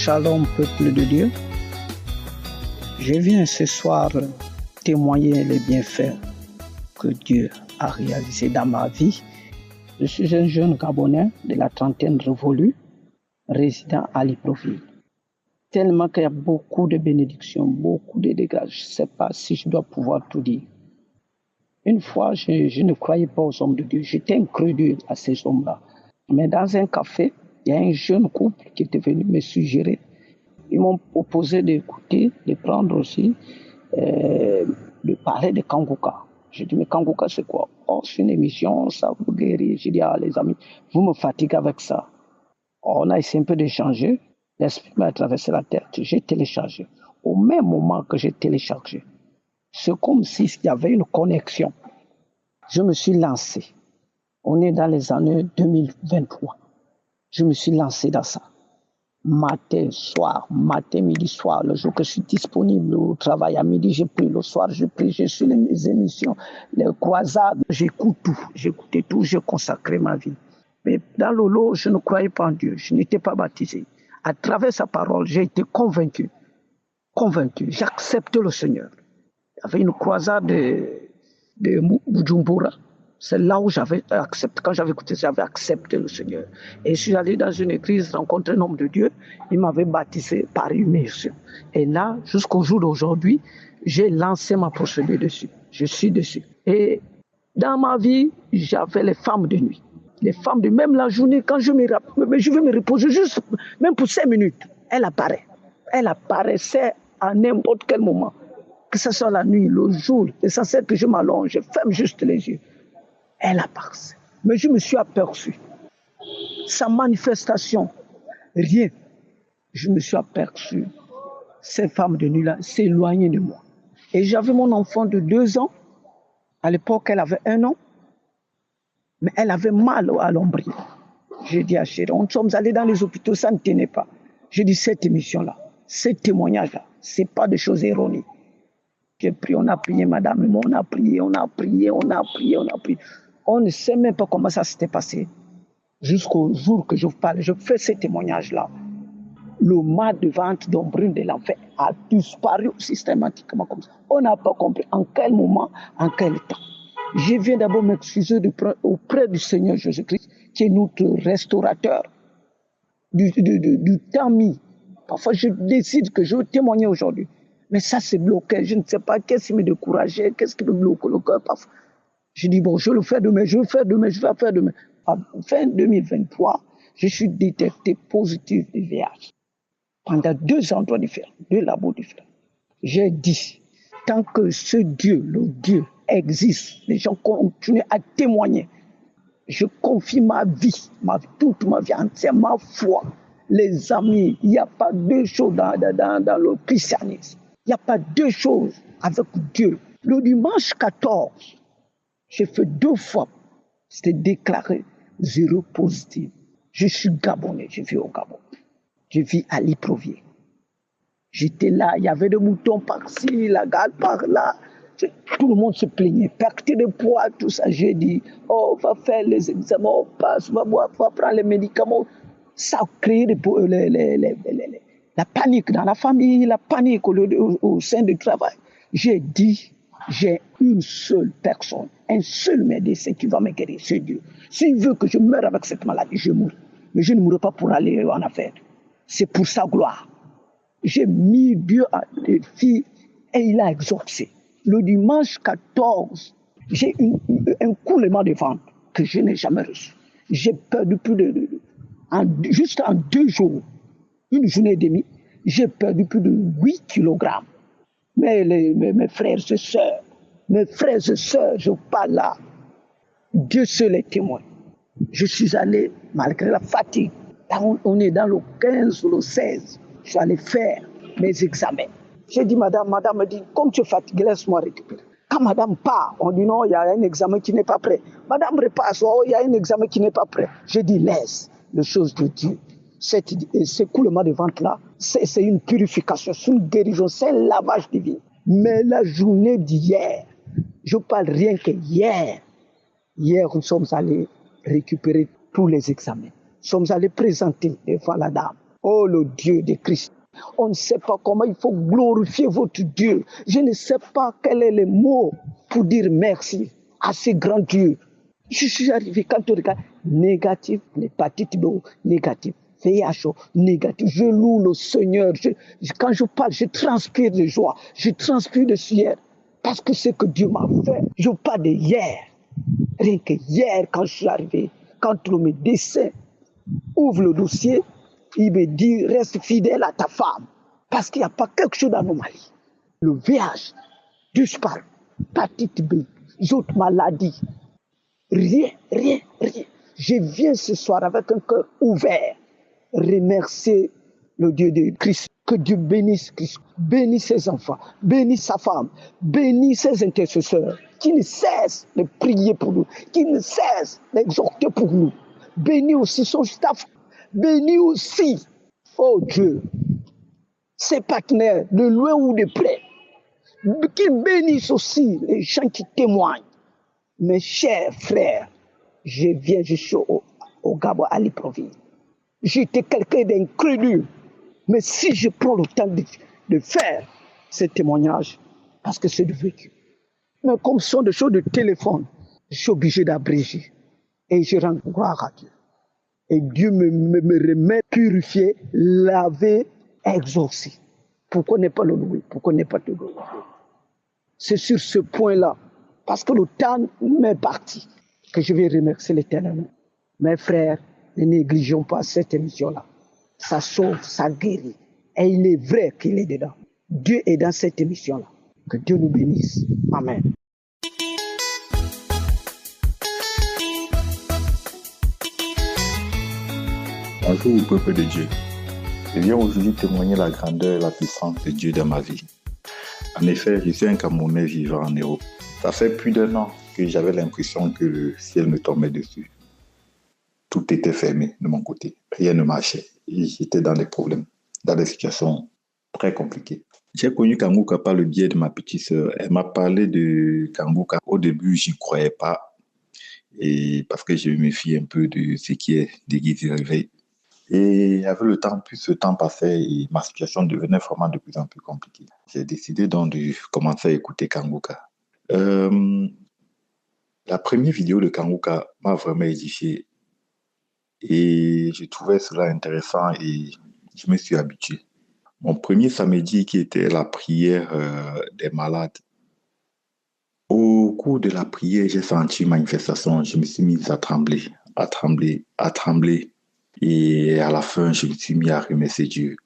Shalom, peuple de Dieu. Je viens ce soir témoigner les bienfaits que Dieu a réalisés dans ma vie. Je suis un jeune Gabonais de la trentaine révolue, résident à Libreville. Tellement qu'il y a beaucoup de bénédictions, beaucoup de dégâts. Je ne sais pas si je dois pouvoir tout dire. Une fois, je ne croyais pas aux hommes de Dieu. J'étais incrédule à ces hommes-là. Mais dans un café, il y a un jeune couple qui était venu me suggérer. Ils m'ont proposé d'écouter, de prendre aussi, de parler de Kanguka. J'ai dit, mais Kanguka, c'est quoi? Oh, c'est une émission, ça vous guérit. J'ai dit, ah, les amis, vous me fatiguez avec ça. Oh, on a essayé un peu d'échanger. L'esprit m'a traversé la tête. J'ai téléchargé. Au même moment que j'ai téléchargé, c'est comme s'il y avait une connexion. Je me suis lancé. On est dans les années 2023. Je me suis lancé dans ça. Matin, midi, soir. Le jour que je suis disponible au travail, à midi, je prie. Le soir, je prie. Je suis les émissions, les croisades. J'écoute tout. J'écoutais tout. Je consacrais ma vie. Mais dans le lot, je ne croyais pas en Dieu. Je n'étais pas baptisé. À travers sa parole, j'ai été convaincu. J'ai accepté le Seigneur. Il y avait une croisade de Bujumbura. C'est là où j'avais accepté, quand j'avais écouté, j'avais accepté le Seigneur. Et je suis allé dans une église, rencontrer un homme de Dieu, il m'avait baptisé par immersion. Et là, jusqu'au jour d'aujourd'hui, j'ai lancé ma procédure dessus. Je suis dessus. Et dans ma vie, j'avais les femmes de nuit. Les femmes de même la journée, quand je veux me reposer juste, même pour 5 minutes, elle apparaît. Elle apparaissait à n'importe quel moment. Que ce soit la nuit, le jour, l'essentiel que je m'allonge, je ferme juste les yeux. Elle apparaît. Mais je me suis aperçu. Sa manifestation, rien. Je me suis aperçu. Ces femmes de nuit-là s'éloignaient de moi. Et j'avais mon enfant de 2 ans. À l'époque, elle avait 1 an. Mais elle avait mal à l'ombril. J'ai dit à chérie, on sommes allés dans les hôpitaux, ça ne tenait pas. J'ai dit, cette émission-là, ce témoignage-là, ce n'est pas des choses erronées. J'ai prié, on a prié, madame, on a prié. On ne sait même pas comment ça s'était passé. Jusqu'au jour que je vous parle, je fais ce témoignage-là. Le mal de ventre d'ombrine de l'enfer a disparu systématiquement comme ça. On n'a pas compris en quel moment, en quel temps. Je viens d'abord m'excuser auprès du Seigneur Jésus-Christ, qui est notre restaurateur du temps mis. Parfois, je décide que je veux témoigner aujourd'hui. Mais ça, c'est bloqué. Je ne sais pas qu'est-ce qui me décourageait, qu'est-ce qui me bloque le cœur parfois. Je dis, bon, je vais le faire demain, je vais faire demain. En fin 2023, je suis détecté positif du VIH. Pendant 2 endroits différents, 2 labos différents. J'ai dit, tant que ce Dieu, le Dieu, existe, les gens continuent à témoigner. Je confie ma vie, toute ma vie entière, ma foi. Les amis, il n'y a pas 2 choses dans le christianisme. Il n'y a pas 2 choses avec Dieu. Le dimanche 14, j'ai fait 2 fois, c'était déclaré 0 positif. Je suis Gabonais, je vis au Gabon. Je vis à Libreville. J'étais là, il y avait des moutons par-ci, la gare par-là. Tout le monde se plaignait, perte de poids, tout ça. J'ai dit, oh, on va faire les examens, on passe, on va prendre les médicaments. Ça a créé la panique dans la famille, la panique au sein du travail. J'ai dit, j'ai une seule personne, un seul médecin qui va me guérir, c'est Dieu. S'il veut que je meure avec cette maladie, je mourrai. Mais je ne mourrai pas pour aller en affaire. C'est pour sa gloire. J'ai mis Dieu à défi et il a exaucé. Le dimanche 14, j'ai un coulement de ventre que je n'ai jamais reçu. J'ai perdu juste en 2 jours, une journée et demie, j'ai perdu plus de 8 kilogrammes. Mais mes frères et sœurs, je parle là. Dieu seul est témoin. Je suis allé, malgré la fatigue, on est dans le 15 ou le 16, je suis allé faire mes examens. J'ai dit, madame me dit, comme tu es fatigué, laisse-moi récupérer. Quand madame part, on dit non, il y a un examen qui n'est pas prêt. Madame repasse, oh, il y a un examen qui n'est pas prêt. J'ai dit, laisse les choses de Dieu. Ce coulement de ventre-là, c'est une purification, c'est une guérison, c'est un lavage divin. Mais la journée d'hier, je parle rien que hier. Hier, nous sommes allés récupérer tous les examens. Nous sommes allés présenter devant la dame. Oh, le Dieu de Christ. On ne sait pas comment il faut glorifier votre Dieu. Je ne sais pas quel est le mot pour dire merci à ce grand Dieu. Je suis arrivé quand on regarde négatif, l'hépatite B, négatif, VIH, négatif. Je loue le Seigneur. Quand je parle, je transpire de joie, je transpire de sueur. Parce que ce que Dieu m'a fait, je parle de hier. Rien que hier, quand je suis arrivé, quand le médecin ouvre le dossier, il me dit reste fidèle à ta femme. Parce qu'il n'y a pas quelque chose d'anomalie. Le VIH, je parle, hépatite B, d'autres maladies. Rien, rien, rien. Je viens ce soir avec un cœur ouvert, remercier le Dieu de Christ. Que Dieu bénisse Christ, bénisse ses enfants, bénisse sa femme, bénisse ses intercesseurs, qui ne cessent de prier pour nous, qui ne cessent d'exhorter pour nous. Bénis aussi son staff, bénis aussi, oh Dieu, ses partenaires, de loin ou de près, qui bénissent aussi les gens qui témoignent. Mes chers frères, je suis au Gabon à Libreville. J'étais quelqu'un d'incrédule. Mais si je prends le temps de faire ce témoignage, parce que c'est du vécu. Mais comme ce sont des choses de téléphone, je suis obligé d'abréger. Et je rends gloire à Dieu. Et Dieu me remet purifié, lavé, exaucé. Pourquoi ne pas le louer? Pourquoi ne pas te louer? C'est sur ce point-là, parce que le temps m'est parti, que je vais remercier l'Éternel. Mes frères, ne négligeons pas cette émission-là. Ça sauve, ça guérit. Et il est vrai qu'il est dedans. Dieu est dans cette émission-là. Que Dieu nous bénisse. Amen. Bonjour au peuple de Dieu. Je viens aujourd'hui témoigner la grandeur et la puissance de Dieu dans ma vie. En effet, je suis un Camerounais vivant en Europe. Ça fait plus d'1 an que j'avais l'impression que le ciel me tombait dessus. Tout était fermé de mon côté. Rien ne marchait. Et j'étais dans des problèmes, dans des situations très compliquées. J'ai connu Kangouka par le biais de ma petite sœur. Elle m'a parlé de Kangouka. Au début, je n'y croyais pas. Et parce que je me méfie un peu de ce qui est d'église et réveil. Et avec le temps, plus le temps passait et ma situation devenait vraiment de plus en plus compliquée. J'ai décidé donc de commencer à écouter Kangouka. La première vidéo de Kangouka m'a vraiment édifié et je trouvais cela intéressant et je me suis habitué. Mon premier samedi qui était la prière des malades. Au cours de la prière, j'ai senti une manifestation. Je me suis mis à trembler, à trembler, à trembler. Et à la fin, je me suis mis à remercier Dieu.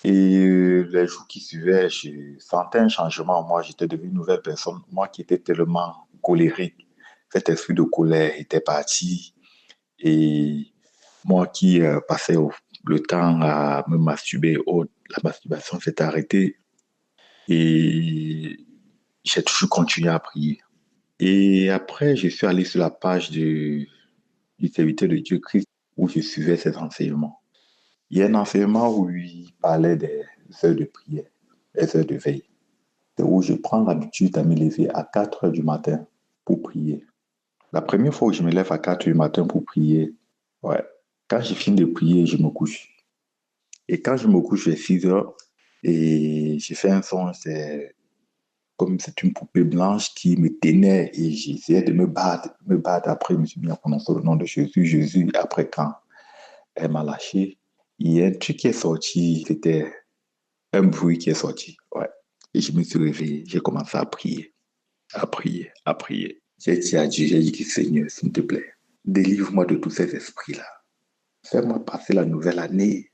Et les jours qui suivaient, je sentais un changement en moi. J'étais devenu une nouvelle personne. Moi qui étais tellement colérique, cet esprit de colère était parti. Et moi qui passais le temps à me masturber, la masturbation s'est arrêtée. Et j'ai toujours continué à prier. Et après, je suis allé sur la page du serviteur de Dieu Christ où je suivais ses enseignements. Il y a un enseignement où il parlait des heures de prière, des heures de veille. C'est où je prends l'habitude de me lever à 4 heures du matin pour prier. La première fois où je me lève à 4 heures du matin pour prier, quand je finis de prier, je me couche. Et quand je me couche, vers 6 heures, et j'ai fait un son, c'est comme c'est une poupée blanche qui me tenait et j'essayais de me battre. Après, je me suis mis à prononcer le nom de Jésus. Jésus, après, quand elle m'a lâché, il y a un truc qui est sorti, c'était un bruit qui est sorti. Et je me suis réveillé, j'ai commencé à prier, à prier, à prier. J'ai dit à Dieu, j'ai dit, Seigneur, s'il te plaît, délivre-moi de tous ces esprits-là. Fais-moi passer la nouvelle année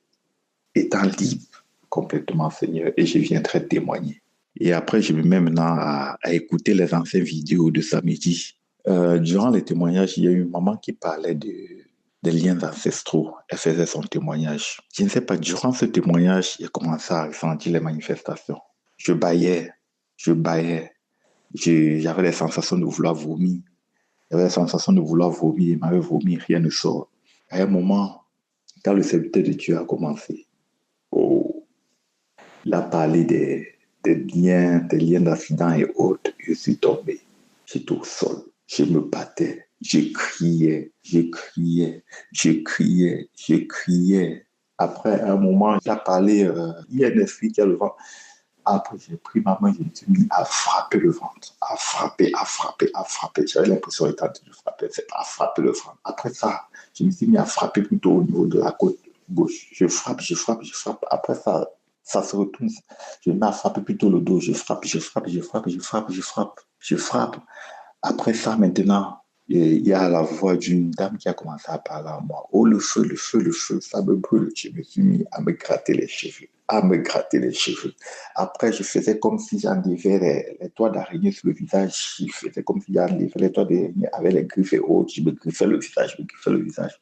étant libre complètement, Seigneur, et je viendrai témoigner. Et après, je me mets maintenant à écouter les anciennes vidéos de samedi. Durant les témoignages, il y a une maman qui parlait des liens ancestraux. Elle faisait son témoignage. Je ne sais pas, durant ce témoignage, j'ai commencé à ressentir les manifestations. Je bâillais. J'avais les sensations de vouloir vomir. Il m'avait vomi, rien ne sort. À un moment, quand le serviteur de Dieu a commencé, il a parlé des liens d'accident et autres. Je suis tombé. J'étais au sol. Je me battais. Je criais. Après, à un moment, il a parlé, il y a un esprit qui a le ventre. Après, j'ai pris ma main, je me suis mis à frapper le ventre. À frapper, à frapper, à frapper. J'avais l'impression d'être en train de frapper. C'est pas à frapper le ventre. Après ça, je me suis mis à frapper plutôt au niveau de la côte gauche. Je frappe, je frappe, je frappe. Après ça, ça se retourne. Je me mets à frapper plutôt le dos. Je frappe, je frappe, je frappe, je frappe, je frappe, je frappe. Après ça, maintenant, il y a la voix d'une dame qui a commencé à parler à moi. Oh, le feu, le feu, le feu, ça me brûle. Je me suis mis à me gratter les cheveux, à me gratter les cheveux. Après, je faisais comme si j'enlevais les toits d'araignée sur le visage. Je faisais comme si j'enlevais les toits d'araignée avec les griffes et autres. Je me griffais le visage, je me griffais le visage.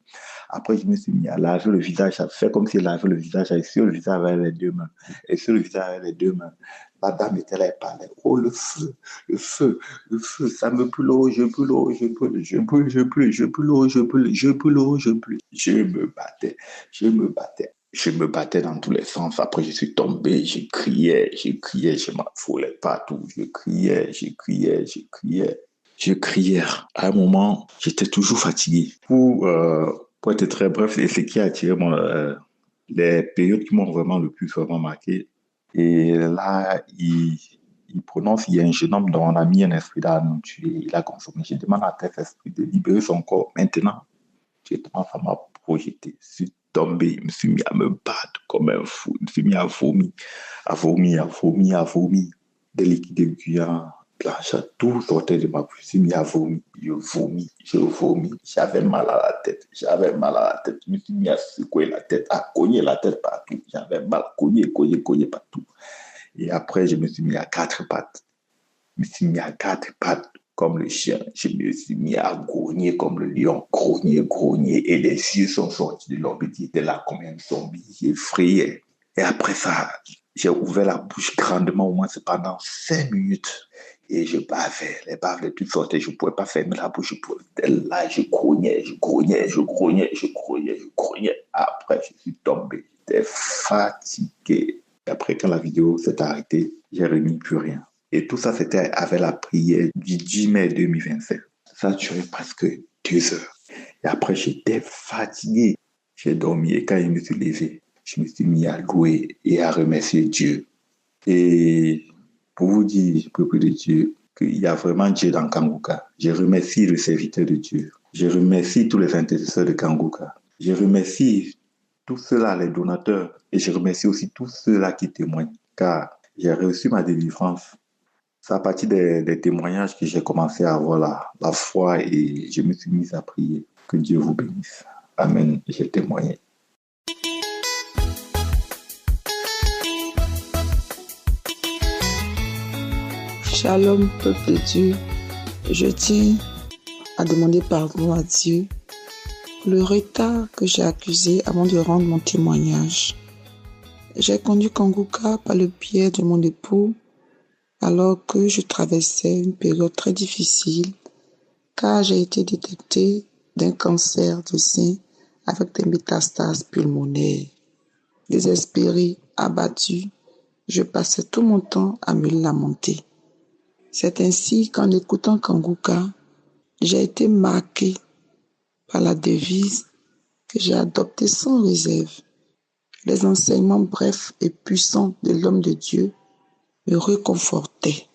Après, je me suis mis à laver le visage, à faire comme si je lavais le visage, et sur le visage avec les deux mains. Et sur le visage avec les deux mains. La dame était là et parlait. Oh, le feu, le feu, le feu, ça me brûle, oh, je brûle, oh, je brûle, je brûle, je brûle, je brûle, oh, je brûle, je brûle, oh, je brûle. Je me battais, je me battais. Je me battais dans tous les sens. Après, je suis tombé, je criais, je m'affolais partout. Je criais, je criais, je criais. Je criais. À un moment, j'étais toujours fatigué. Pour être très bref, c'est ce qui a attiré les périodes qui m'ont vraiment marqué. Et là, il prononce, il y a un jeune homme dont on a mis un esprit dans la nourriture, il a consommé. Je demande à cet esprit de libérer son corps. Maintenant, j'ai tendance à m'a projeté. Je suis tombé, je me suis mis à me battre comme un fou. Je me suis mis à vomir, à vomir, à vomir, à vomir. Des liquides gluants, blanches, tout sortait de ma bouche. Je me suis mis à vomir. Je vomis, je vomis. J'avais mal à la tête, j'avais mal à la tête. Je me suis mis à secouer la tête, à cogner la tête partout. J'avais mal, cogner partout. Et après, je me suis mis à quatre pattes. Je me suis mis à quatre pattes comme le chien. Je me suis mis à grogner comme le lion. Grogner, grogner. Et les yeux sont sortis de l'homme qui était là comme un zombie. J'effrayais. Et après ça, j'ai ouvert la bouche grandement, au moins pendant 5 minutes. Et je bavais. Les baves, les toutes sortaient. Je ne pouvais pas fermer la bouche. Là, je grognais, je grognais, je grognais, je grognais, je grognais. Après, je suis tombé. J'étais fatigué. Et après, quand la vidéo s'est arrêtée, j'ai remis plus rien. Et tout ça, c'était avec la prière du 10 mai 2025. Ça a duré presque 2 heures. Et après, j'étais fatigué. J'ai dormi et quand je me suis levé, je me suis mis à louer et à remercier Dieu. Et pour vous dire, peuple de Dieu, qu'il y a vraiment Dieu dans Kanguka. Je remercie le serviteur de Dieu. Je remercie tous les intercesseurs de Kanguka. Je remercie tous ceux-là, les donateurs. Et je remercie aussi tous ceux-là qui témoignent. Car j'ai reçu ma délivrance. C'est à partir des témoignages que j'ai commencé à avoir la foi et je me suis mis à prier. Que Dieu vous bénisse. Amen. J'ai témoigné. Shalom, peuple de Dieu. Je tiens à demander pardon à Dieu pour le retard que j'ai accusé avant de rendre mon témoignage. J'ai conduit Kanguka par le biais de mon époux alors que je traversais une période très difficile car j'ai été détectée d'un cancer du sein avec des métastases pulmonaires. Désespéré, abattu, je passais tout mon temps à me lamenter. C'est ainsi qu'en écoutant Kanguka, j'ai été marqué par la devise que j'ai adoptée sans réserve. Les enseignements brefs et puissants de l'homme de Dieu me réconfortaient.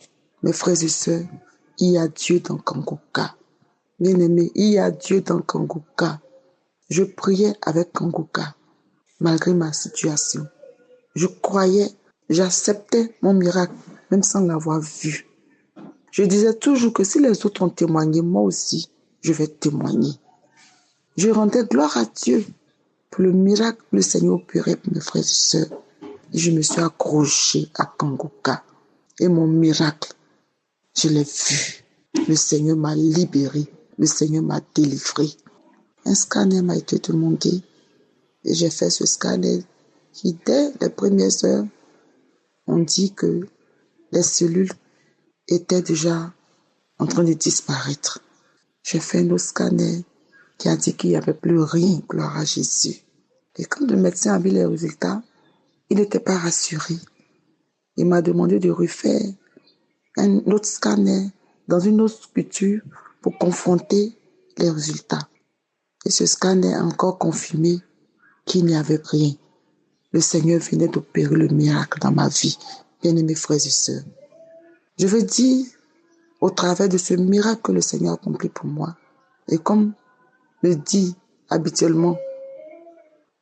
Mes frères et sœurs, il y a Dieu dans Kanguka. Bien-aimés, il y a Dieu dans Kanguka. Je priais avec Kanguka, malgré ma situation. Je croyais, j'acceptais mon miracle, même sans l'avoir vu. Je disais toujours que si les autres ont témoigné, moi aussi, je vais témoigner. Je rendais gloire à Dieu pour le miracle que le Seigneur opérait pour mes frères et sœurs. Et je me suis accrochée à Kanguka. Et mon miracle, je l'ai vu. Le Seigneur m'a libéré. Le Seigneur m'a délivré. Un scanner m'a été demandé. Et j'ai fait ce scanner qui, dès les premières heures, on dit que les cellules étaient déjà en train de disparaître. J'ai fait un autre scanner qui a dit qu'il n'y avait plus rien, gloire à Jésus. Et quand le médecin a vu les résultats, il n'était pas rassuré. Il m'a demandé de refaire un autre scanner dans une autre culture pour confronter les résultats. Et ce scanner a encore confirmé qu'il n'y avait rien. le Seigneur venait d'opérer le miracle dans ma vie. Bien-aimés frères et sœurs, je veux dire, au travers de ce miracle que le Seigneur a accompli pour moi, et comme le dit habituellement,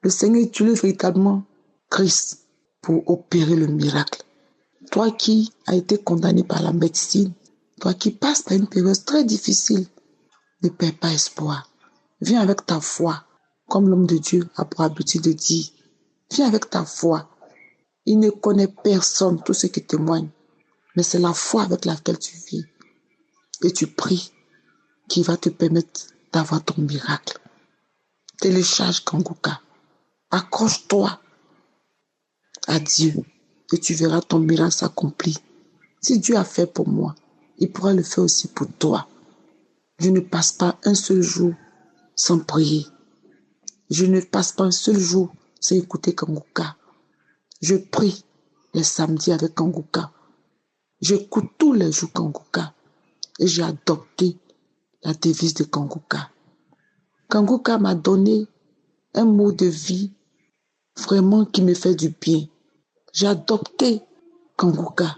le Seigneur utilise véritablement Christ pour opérer le miracle. Toi qui as été condamné par la médecine, toi qui passes par une période très difficile, ne perds pas espoir. Viens avec ta foi, comme l'homme de Dieu a pour habitude de dire. Viens avec ta foi. Il ne connaît personne, tous ceux qui témoignent, mais c'est la foi avec laquelle tu vis. Et tu pries qui va te permettre d'avoir ton miracle. Télécharge Kanguka. Accroche-toi à Dieu et tu verras ton miracle s'accomplir. Si Dieu a fait pour moi, il pourra le faire aussi pour toi. Je ne passe pas un seul jour sans prier. Je ne passe pas un seul jour sans écouter Kanguka. Je prie les samedis avec Kanguka. J'écoute tous les jours Kanguka. Et j'ai adopté la devise de Kanguka. Kanguka m'a donné un mot de vie vraiment qui me fait du bien. J'ai adopté Kanguka.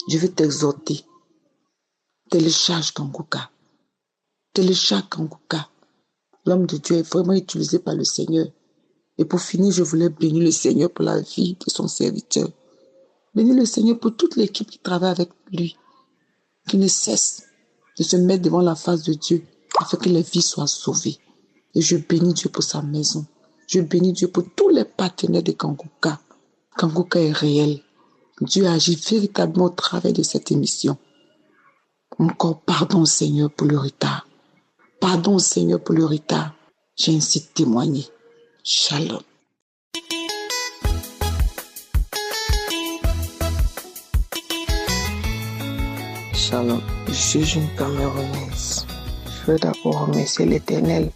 Je vais t'exhorter. Télécharge Kanguka. Télécharge Kanguka. L'homme de Dieu est vraiment utilisé par le Seigneur. Et pour finir, je voulais bénir le Seigneur pour la vie de son serviteur. Bénir le Seigneur pour toute l'équipe qui travaille avec lui, qui ne cesse de se mettre devant la face de Dieu afin que les vies soient sauvées. Et je bénis Dieu pour sa maison. Je bénis Dieu pour tous les partenaires de Kanguka. Kanguka est réel. Dieu agit véritablement au travers de cette émission. Encore pardon Seigneur pour le retard. Pardon Seigneur pour le retard. J'ai ainsi témoigné. Shalom. Shalom, je suis une Camerounaise. Je veux d'abord remercier l'Éternel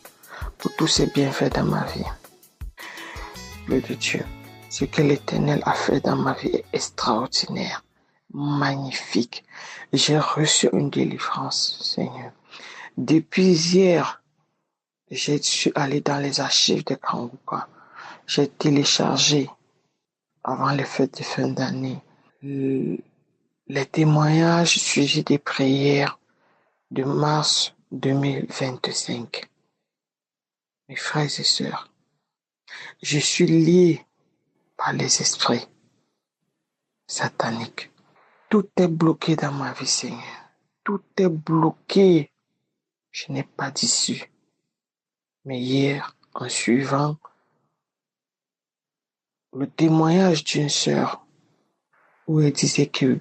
pour tous ses bienfaits dans ma vie. Dieu de Dieu, ce que l'Éternel a fait dans ma vie est extraordinaire, magnifique. J'ai reçu une délivrance, Seigneur. Depuis hier, je suis allé dans les archives de Kanguka. J'ai téléchargé, avant les fêtes de fin d'année, les témoignages suivis des prières de mars 2025. Mes frères et sœurs, je suis lié par les esprits sataniques. Tout est bloqué dans ma vie, Seigneur. Tout est bloqué. Je n'ai pas d'issue. Mais hier, en suivant le témoignage d'une sœur où elle disait qu'elle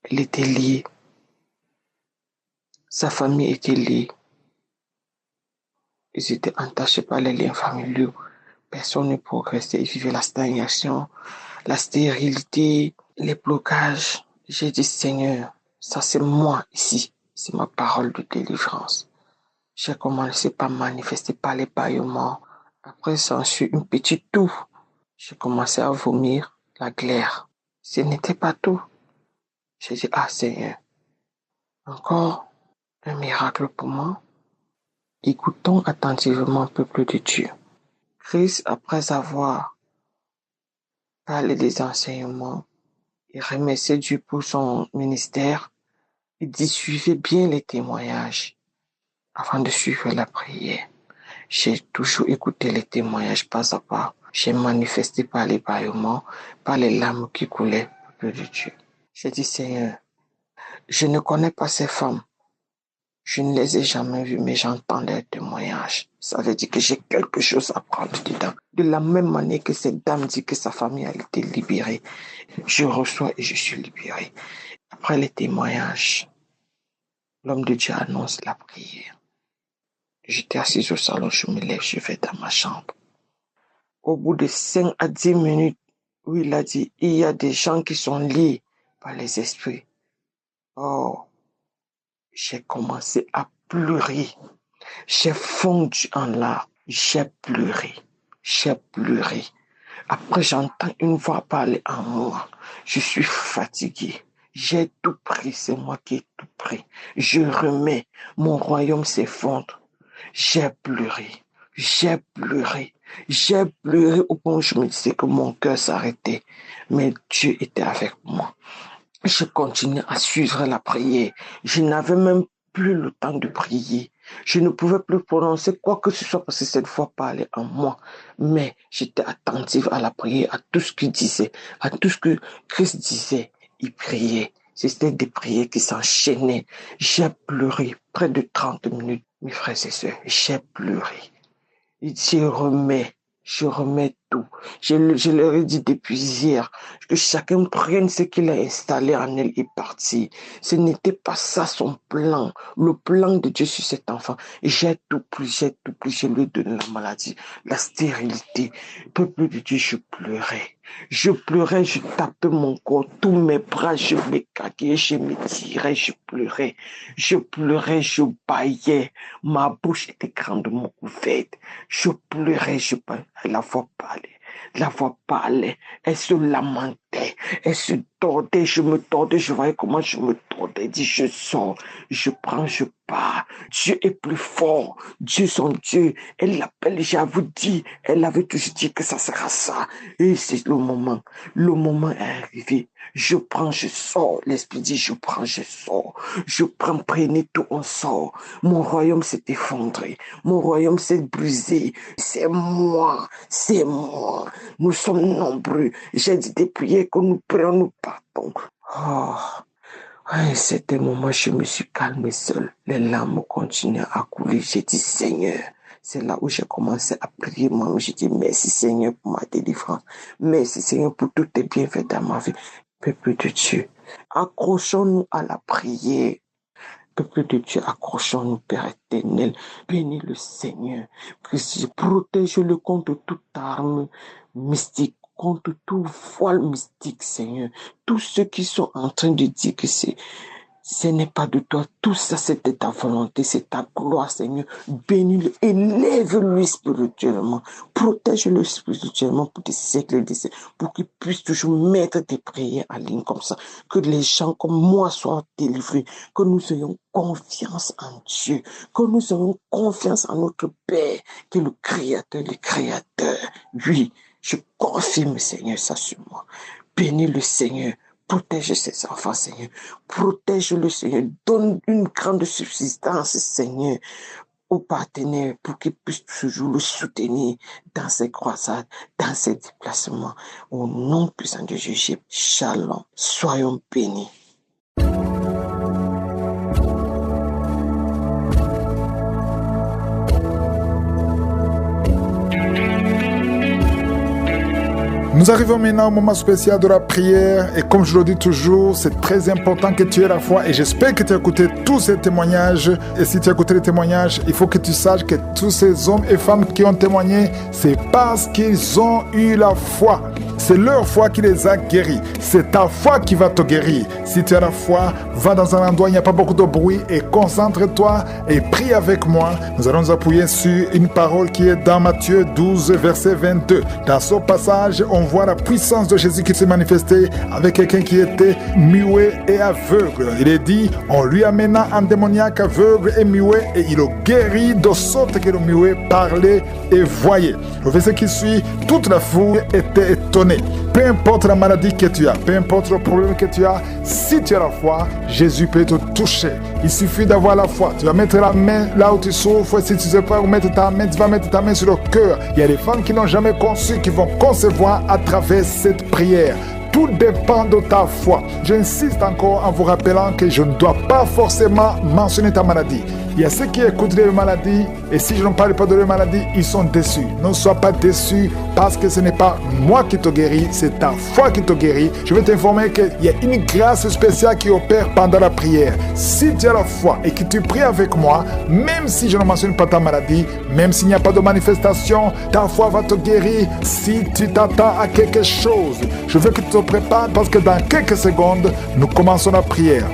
était liée, sa famille était liée, ils étaient entachés par les liens familiaux, personne ne progressait, ils vivaient la stagnation, la stérilité, les blocages. J'ai dit, Seigneur, ça c'est moi ici, c'est ma parole de délivrance. J'ai commencé par manifester par les bâillements. Après, s'ensuit une petite toux. J'ai commencé à vomir la glaire. Ce n'était pas tout. J'ai dit, ah Seigneur, encore un miracle pour moi. Écoutons attentivement, peuple de Dieu. Christ, après avoir parlé des enseignements et remercié Dieu pour son ministère, il dit, suivez bien les témoignages avant de suivre la prière. J'ai toujours écouté les témoignages pas à pas. J'ai manifesté par les bâillements, par les larmes qui coulaient, peuple de Dieu. J'ai dit, Seigneur, je ne connais pas ces femmes. Je ne les ai jamais vues, mais j'entends leurs témoignages. Ça veut dire que j'ai quelque chose à prendre dedans. De la même manière que cette dame dit que sa famille a été libérée, je reçois et je suis libéré. Après les témoignages, l'homme de Dieu annonce la prière. J'étais assis au salon, je me lève, je vais dans ma chambre. Au bout de 5 à 10 minutes, où il a dit, il y a des gens qui sont liés par les esprits. Oh, j'ai commencé à pleurer. J'ai fondu en larmes. J'ai pleuré. J'ai pleuré. Après, j'entends une voix parler en moi. Je suis fatigué. J'ai tout pris. C'est moi qui ai tout pris. Je remets. Mon royaume s'effondre. J'ai pleuré. J'ai pleuré. J'ai pleuré au point où je me disais que mon cœur s'arrêtait. Mais Dieu était avec moi. Je continuais à suivre la prière. Je n'avais même plus le temps de prier. Je ne pouvais plus prononcer quoi que ce soit parce que cette voix parlait en moi. Mais j'étais attentive à la prière, à tout ce qu'il disait, à tout ce que Christ disait. Il priait. C'était des prières qui s'enchaînaient. J'ai pleuré près de 30 minutes, mes frères et sœurs. J'ai pleuré. Je remets tout. Je leur ai dit depuis hier que chacun prenne ce qu'il a installé en elle et partir. Ce n'était pas ça son plan, le plan de Dieu sur cet enfant. Et j'ai tout pris. Je lui ai donné la maladie, la stérilité. Peuple de Dieu, je pleurais, je tapais mon corps, tous mes bras, je m'écaquais, je m'étirais, je pleurais, je bâillais. Ma bouche était grandement ouverte. Je pleurais, la voix parlait, elle se lamentait, elle se tordait, je me tordais, je voyais comment je me tordais, dit je sors, je prends, je pars. Dieu est plus fort, Dieu son Dieu, elle l'appelle, j'avoue dit, elle avait toujours dit que ça sera ça. Et c'est le moment est arrivé. Je prends, je sors, l'esprit dit je prends, je sors, je prends, prenez tout, on sort. Mon royaume s'est effondré, mon royaume s'est brisé, c'est moi, nous sommes nombreux. J'ai dit des prières que nous prions, nous partons. C'était le moment où je me suis calmé seul. Les larmes continuaient à couler. J'ai dit Seigneur. C'est là où j'ai commencé à prier moi. J'ai dit merci Seigneur pour ma délivrance. Merci Seigneur pour tous tes bienfaits dans ma vie. Peuple de Dieu, accrochons-nous à la prière. Peuple de Dieu, accrochons-nous, Père éternel. Bénis le Seigneur. Protège-le contre toute arme mystique, contre tout voile mystique, Seigneur. Tous ceux qui sont en train de dire que ce n'est pas de toi. Tout ça, c'était ta volonté, c'est ta gloire, Seigneur. Bénis-le, élève-le spirituellement. Protège-le spirituellement pour des siècles et des siècles, pour qu'il puisse toujours mettre tes prières en ligne comme ça. Que les gens comme moi soient délivrés. Que nous ayons confiance en Dieu. Que nous ayons confiance en notre Père, qui est le Créateur, le Créateur. Oui, je confirme, Seigneur, ça sur moi. Bénis le Seigneur. Protège ses enfants, Seigneur. Protège-le, Seigneur. Donne une grande subsistance, Seigneur, aux partenaires pour qu'ils puissent toujours le soutenir dans ses croisades, dans ses déplacements. Au nom puissant de Jésus, Shalom. Soyons bénis. Nous arrivons maintenant au moment spécial de la prière et comme je le dis toujours, c'est très important que tu aies la foi et j'espère que tu as écouté tous ces témoignages et si tu as écouté les témoignages, il faut que tu saches que tous ces hommes et femmes qui ont témoigné, c'est parce qu'ils ont eu la foi. C'est leur foi qui les a guéris. C'est ta foi qui va te guérir. Si tu as la foi, va dans un endroit où il n'y a pas beaucoup de bruit et concentre-toi et prie avec moi. Nous allons nous appuyer sur une parole qui est dans Matthieu 12, verset 22. Dans ce passage, on voit la puissance de Jésus qui s'est manifestée avec quelqu'un qui était muet et aveugle. Il est dit, on lui amena un démoniaque aveugle et muet et il le guérit de sorte que le muet parlait et voyait. Le verset qui suit, toute la foule était étonnée. Peu importe la maladie que tu as, peu importe le problème que tu as, si tu as la foi, Jésus peut te toucher. Il suffit d'avoir la foi. Tu vas mettre la main là où tu souffres. Si tu ne sais pas où mettre ta main, tu vas mettre ta main sur le cœur. Il y a des femmes qui n'ont jamais conçu, qui vont concevoir à travers cette prière. Tout dépend de ta foi. J'insiste encore en vous rappelant que je ne dois pas forcément mentionner ta maladie. Il y a ceux qui écoutent les maladies et si je ne parle pas de leur maladie, ils sont déçus. Ne sois pas déçu parce que ce n'est pas moi qui te guéris, c'est ta foi qui te guérit. Je veux t'informer qu'il y a une grâce spéciale qui opère pendant la prière. Si tu as la foi et que tu pries avec moi, même si je ne mentionne pas ta maladie, même s'il n'y a pas de manifestation, ta foi va te guérir si tu t'attends à quelque chose. Je veux que tu te prépares parce que dans quelques secondes, nous commençons la prière.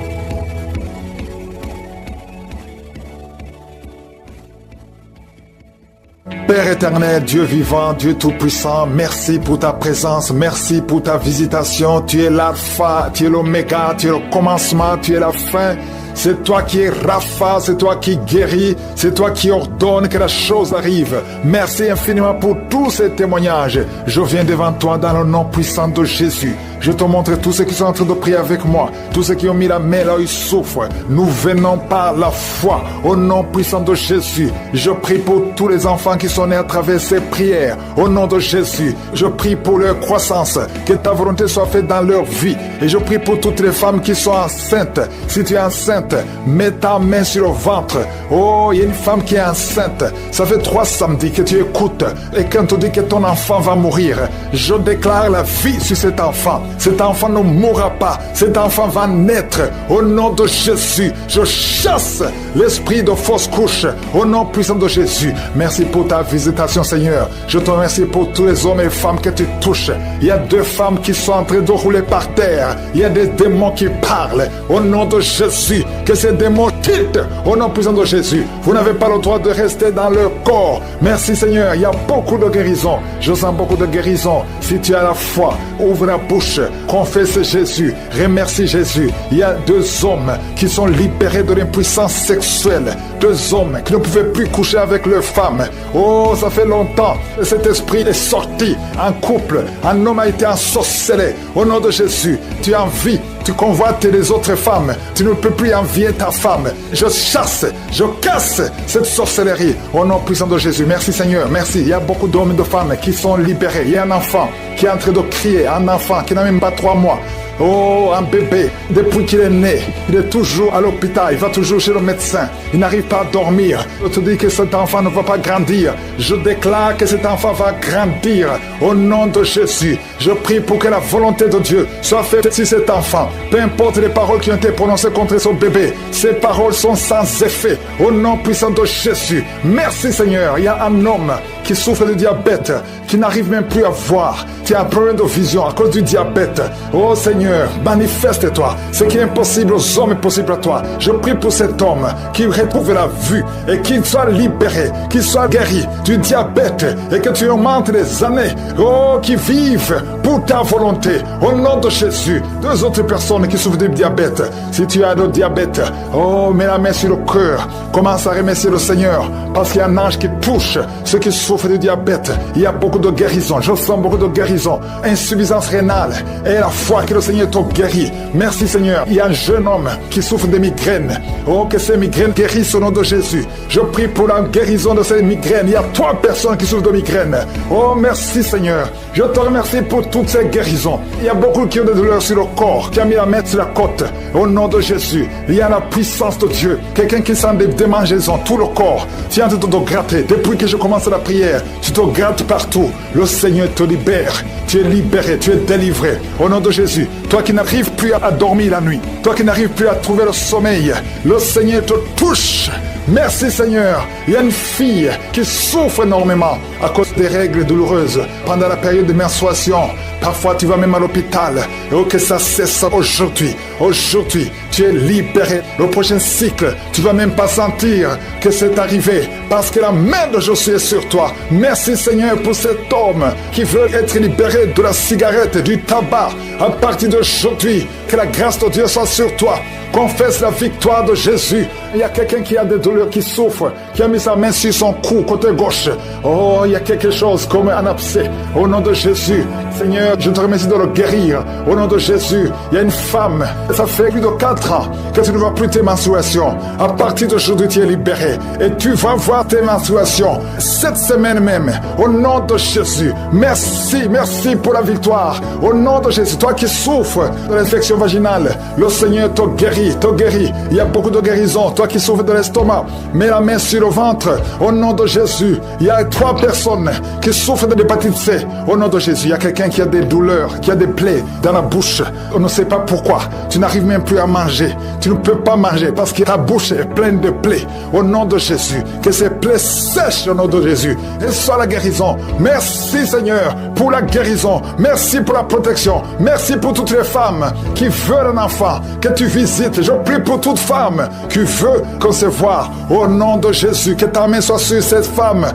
Père éternel, Dieu vivant, Dieu tout-puissant, merci pour ta présence, merci pour ta visitation. Tu es l'alpha, tu es l'oméga, tu es le commencement, tu es la fin. C'est toi qui es Rapha, c'est toi qui guéris, c'est toi qui ordonne que la chose arrive. Merci infiniment pour tous ces témoignages. Je viens devant toi dans le nom puissant de Jésus. Je te montre tous ceux qui sont en train de prier avec moi, tous ceux qui ont mis la main là où ils souffrent. Nous venons par la foi au nom puissant de Jésus. Je prie pour tous les enfants qui sont nés à travers ces prières. Au nom de Jésus, je prie pour leur croissance, que ta volonté soit faite dans leur vie. Et je prie pour toutes les femmes qui sont enceintes. Si tu es enceinte, mets ta main sur le ventre. Oh, il y a une femme qui est enceinte. Ça fait 3 samedis que tu écoutes. Et quand tu dis que ton enfant va mourir, je déclare la vie sur cet enfant. Cet enfant ne mourra pas. Cet enfant va naître. Au nom de Jésus, je chasse l'esprit de fausse couche. Au nom puissant de Jésus. Merci pour ta visitation, Seigneur. Je te remercie pour tous les hommes et femmes que tu touches. Il y a 2 femmes qui sont en train de rouler par terre. Il y a des démons qui parlent. Au nom de Jésus, que ces démons quittent. Au nom puissant de Jésus. Vous n'avez pas le droit de rester dans leur corps. Merci, Seigneur. Il y a beaucoup de guérison. Je sens beaucoup de guérison. Si tu as la foi, ouvre la bouche. Confesse Jésus, remercie Jésus. Il y a 2 hommes qui sont libérés de l'impuissance sexuelle. 2 hommes qui ne pouvaient plus coucher avec leurs femmes. Oh, ça fait longtemps que cet esprit est sorti en couple. Un homme a été ensorcelé. Au nom de Jésus, tu envies, tu convoites les autres femmes. Tu ne peux plus envier ta femme. Je chasse, je casse cette sorcellerie. Au nom puissant de Jésus. Merci Seigneur, merci. Il y a beaucoup d'hommes et de femmes qui sont libérés. Il y a un enfant qui est en train de crier, un enfant qui n'a même pas 3 mois. Oh, un bébé, depuis qu'il est né, il est toujours à l'hôpital, il va toujours chez le médecin, il n'arrive pas à dormir. Je te dis que cet enfant ne va pas grandir. Je déclare que cet enfant va grandir au nom de Jésus. Je prie pour que la volonté de Dieu soit faite sur cet enfant. Peu importe les paroles qui ont été prononcées contre son bébé, ces paroles sont sans effet au nom puissant de Jésus. Merci Seigneur. Il y a un homme qui souffre de diabète, qui n'arrive même plus à voir. Tu as un problème de vision à cause du diabète. Oh Seigneur, manifeste-toi. Ce qui est impossible aux hommes est possible à toi. Je prie pour cet homme qui retrouve la vue et qu'il soit libéré, qu'il soit guéri du diabète et que tu augmentes les années. Oh, qui vivent pour ta volonté. Au nom de Jésus. 2 autres personnes qui souffrent du diabète. Si tu as le diabète, oh, mets la main sur le cœur. Commence à remercier le Seigneur parce qu'il y a un ange qui touche ceux qui souffrent du diabète. Il y a beaucoup de guérison. Je sens beaucoup de guérison. Insuffisance rénale. Et la foi que le Seigneur t'a guéri. Merci Seigneur. Il y a un jeune homme qui souffre de migraines. Oh, que ces migraines guérissent au nom de Jésus. Je prie pour la guérison de ces migraines. Il y a 3 personnes qui souffrent de migraines. Oh, merci Seigneur. Je te remercie pour toutes ces guérisons. Il y a beaucoup qui ont des douleurs sur le corps, qui a mis la main sur la côte. Au nom de Jésus, il y a la puissance de Dieu. Quelqu'un qui sent des démangeaisons, tout le corps. Tu es en train de te gratter. Depuis que je commence la prière, tu te grattes partout. Le Seigneur te libère. Tu es libéré, tu es délivré. Au nom de Jésus, toi qui n'arrives plus à dormir la nuit, toi qui n'arrives plus à trouver le sommeil, le Seigneur te touche. Merci Seigneur. Il y a une fille qui souffre énormément à cause des règles douloureuses pendant la période de menstruation. Parfois tu vas même à l'hôpital. Et que ça cesse aujourd'hui. Aujourd'hui, tu es libéré. Le prochain cycle, tu vas même pas sentir que c'est arrivé parce que la main de Josué est sur toi. Merci Seigneur pour cet homme qui veut être libéré de la cigarette, du tabac. À partir d'aujourd'hui, que la grâce de Dieu soit sur toi. Confesse la victoire de Jésus. Il y a quelqu'un qui a des douleurs, qui souffre, qui a mis sa main sur son cou, côté gauche. Oh, il y a quelque chose comme un abcès. Au nom de Jésus, Seigneur, je te remercie de le guérir. Au nom de Jésus, il y a une femme, ça fait plus de 4 ans que tu ne vois plus tes menstruations. À partir d'aujourd'hui, tu es libéré. Et tu vas voir tes menstruations cette semaine même. Au nom de Jésus, merci, merci pour la victoire. Au nom de Jésus, toi qui souffres de l'infection vaginale, le Seigneur te guérit, te guérit. Il y a beaucoup de guérison. Toi qui souffres de l'estomac, mets la main sur le ventre. Au nom de Jésus, il y a 3 personnes qui souffrent de l'hépatite C. Au nom de Jésus, il y a quelqu'un qui a des douleurs, qui a des plaies dans la bouche. On ne sait pas pourquoi. Tu n'arrives même plus à manger. Tu ne peux pas manger parce que ta bouche est pleine de plaies. Au nom de Jésus, que ces plaies sèchent au nom de Jésus. Et soit la guérison. Merci Seigneur pour la guérison. Merci pour la protection. Merci pour toutes les femmes qui veulent un enfant que tu visites. Je prie pour toute femme qui veut concevoir. au nom de Jésus. Que ta main soit sur cette femme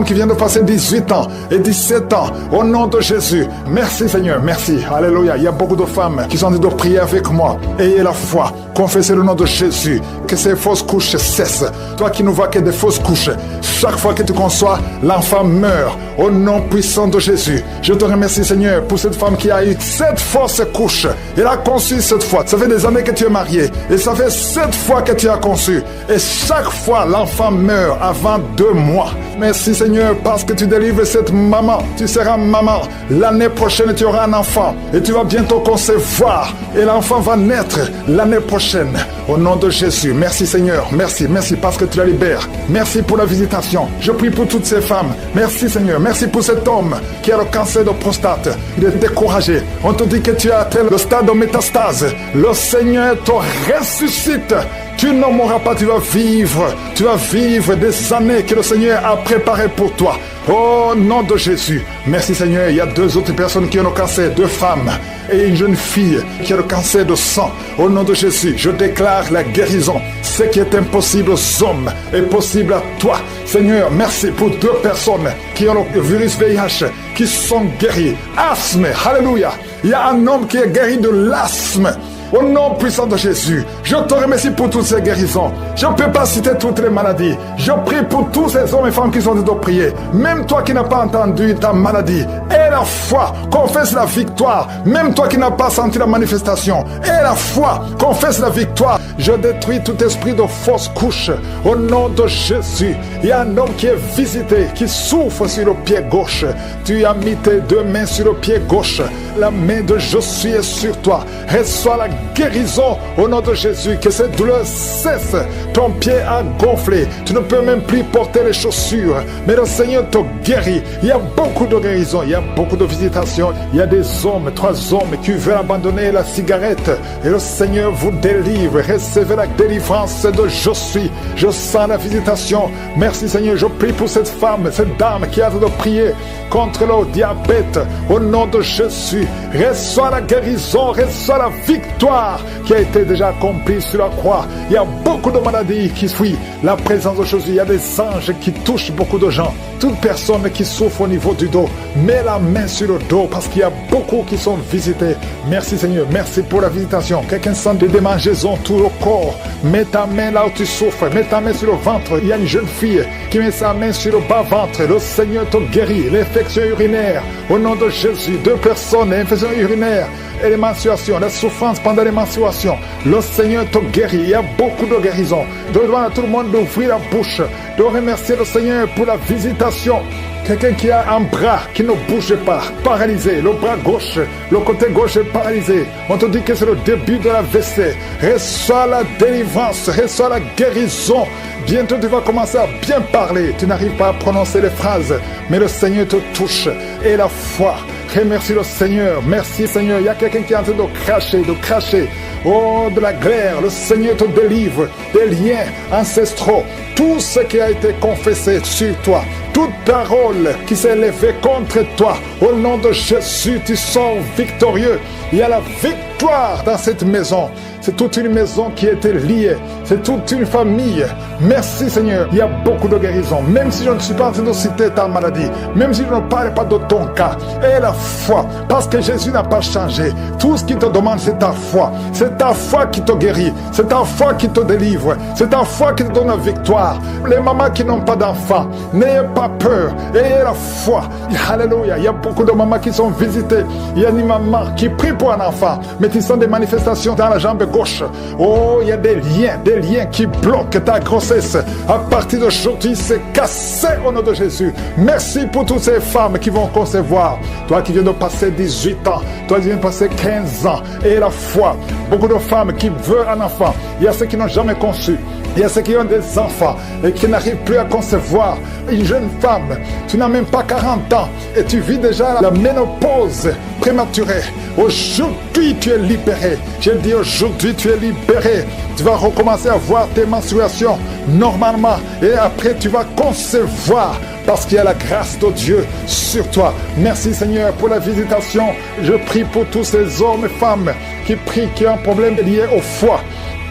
qui vient de passer 18 ans et 17 ans, au nom de Jésus. Merci Seigneur, merci. Alléluia. Il y a beaucoup de femmes qui sont en train de prier avec moi. Ayez la foi, confessez le nom de Jésus, que ces fausses couches cessent. Toi qui ne vois que des fausses couches, chaque fois que tu conçois, l'enfant meurt, au nom puissant de Jésus. Je te remercie Seigneur pour cette femme qui a eu cette fausse couche. Elle a conçu cette fois. Ça fait des années que tu es marié et ça fait 7 fois que tu as conçu. Et chaque fois, l'enfant meurt avant 2 mois. Merci Seigneur parce que tu délivres cette maman. Tu seras maman. L'année prochaine, tu auras un enfant et tu vas bientôt concevoir. Et l'enfant va naître l'année prochaine. Au nom de Jésus. Merci Seigneur. Merci. Merci parce que tu la libères. Merci pour la visitation. Je prie pour toutes ces femmes. Merci Seigneur. Merci pour cet homme qui a le cancer de prostate. Il est découragé. On te dit que tu as atteint le stade de métastase. Le Seigneur te ressuscite. Tu ne mourras pas, tu vas vivre des années que le Seigneur a préparées pour toi. Au nom de Jésus. Merci Seigneur. Il y a 2 autres personnes qui ont le cancer, 2 femmes et une jeune fille qui a le cancer de sang. Au nom de Jésus, je déclare la guérison. Ce qui est impossible aux hommes est possible à toi. Seigneur, merci pour 2 personnes qui ont le virus VIH, qui sont guéries. Asthme, alléluia. Il y a un homme qui est guéri de l'asthme. Au nom puissant de Jésus, je te remercie pour toutes ces guérisons. Je ne peux pas citer toutes les maladies. Je prie pour tous ces hommes et femmes qui sont en train de prier. Même toi qui n'as pas entendu ta maladie, aie la foi, confesse la victoire. Même toi qui n'as pas senti la manifestation, aie la foi, confesse la victoire. Je détruis tout esprit de fausse couche. Au nom de Jésus, il y a un homme qui est visité, qui souffre sur le pied gauche. Tu as mis tes 2 mains sur le pied gauche. La main de Jésus est sur toi. Reçois la guérison au nom de Jésus. Que cette douleur cesse. Ton pied a gonflé. Tu ne peux même plus porter les chaussures. Mais le Seigneur te guérit. Il y a beaucoup de guérisons. Il y a beaucoup de visitations. Il y a des hommes, 3 hommes qui veulent abandonner la cigarette. Et le Seigneur vous délivre. Recevez la délivrance de Jésus. Je sens la visitation. Merci Seigneur. Je prie pour cette femme, cette dame qui a de prier contre le diabète. Au nom de Jésus. Reçois la guérison. Reçois la victoire qui a été déjà accomplie sur la croix. Il y a beaucoup de maladies qui fuient la présence de Jésus. Il y a des anges qui touchent beaucoup de gens. Toute personne qui souffre au niveau du dos, mets la main sur le dos parce qu'il y a beaucoup qui sont visités. Merci Seigneur, merci pour la visitation. Quelqu'un sent des démangeaisons tout le corps. Mets ta main là où tu souffres. Mets ta main sur le ventre. Il y a une jeune fille qui met sa main sur le bas-ventre. Le Seigneur te guérit. L'infection urinaire, au nom de Jésus. 2 personnes, l'infection urinaire et les menstruations, la souffrance pendant les menstruations. Le Seigneur te guérit. Il y a beaucoup de guérisons. Je demande à tout le monde d'ouvrir la bouche, de remercier le Seigneur pour la visitation. Quelqu'un qui a un bras qui ne bouge pas, paralysé, le bras gauche, le côté gauche est paralysé. On te dit que c'est le début de la l'AVC. Reçois la délivrance, reçois la guérison. Bientôt tu vas commencer à bien parler. Tu n'arrives pas à prononcer les phrases, mais le Seigneur te touche. Et la foi, remercie le Seigneur. Merci Seigneur. Il y a quelqu'un qui est en train de cracher. Oh, de la glaire, le Seigneur te délivre des liens ancestraux. Tout ce qui a été confessé sur toi, toute parole qui s'est élevée contre toi, au nom de Jésus, tu sors victorieux. Il y a la victoire dans cette maison. C'est toute une maison qui était liée. C'est toute une famille. Merci Seigneur. Il y a beaucoup de guérisons. Même si je ne suis pas en train de citer ta maladie, même si je ne parle pas de ton cas, aie la foi. Parce que Jésus n'a pas changé. Tout ce qu'il te demande, c'est ta foi. C'est ta foi qui te guérit. C'est ta foi qui te délivre. C'est ta foi qui te donne la victoire. Les mamans qui n'ont pas d'enfants, n'ayez pas peur. Ayez la foi. Alléluia. Il y a beaucoup de mamans qui sont visitées. Il y a une maman qui prie pour un enfant, mais qui sont des manifestations dans la jambe gauche. Oh, il y a des liens qui bloquent ta grossesse. À partir d'aujourd'hui, c'est cassé au nom de Jésus. Merci pour toutes ces femmes qui vont concevoir. Toi qui viens de passer 18 ans, toi qui viens de passer 15 ans, et la foi. Beaucoup de femmes qui veulent un enfant. Il y a ceux qui n'ont jamais conçu. Il y a ceux qui ont des enfants et qui n'arrivent plus à concevoir. Une jeune femme, tu n'as même pas 40 ans et tu vis déjà la ménopause prématurée. Aujourd'hui, tu es libéré. Je dis aujourd'hui, tu es libéré. Tu vas recommencer à voir tes menstruations normalement et après, tu vas concevoir parce qu'il y a la grâce de Dieu sur toi. Merci Seigneur pour la visitation. Je prie pour tous ces hommes et femmes qui prient, qui ont un problème lié au foie.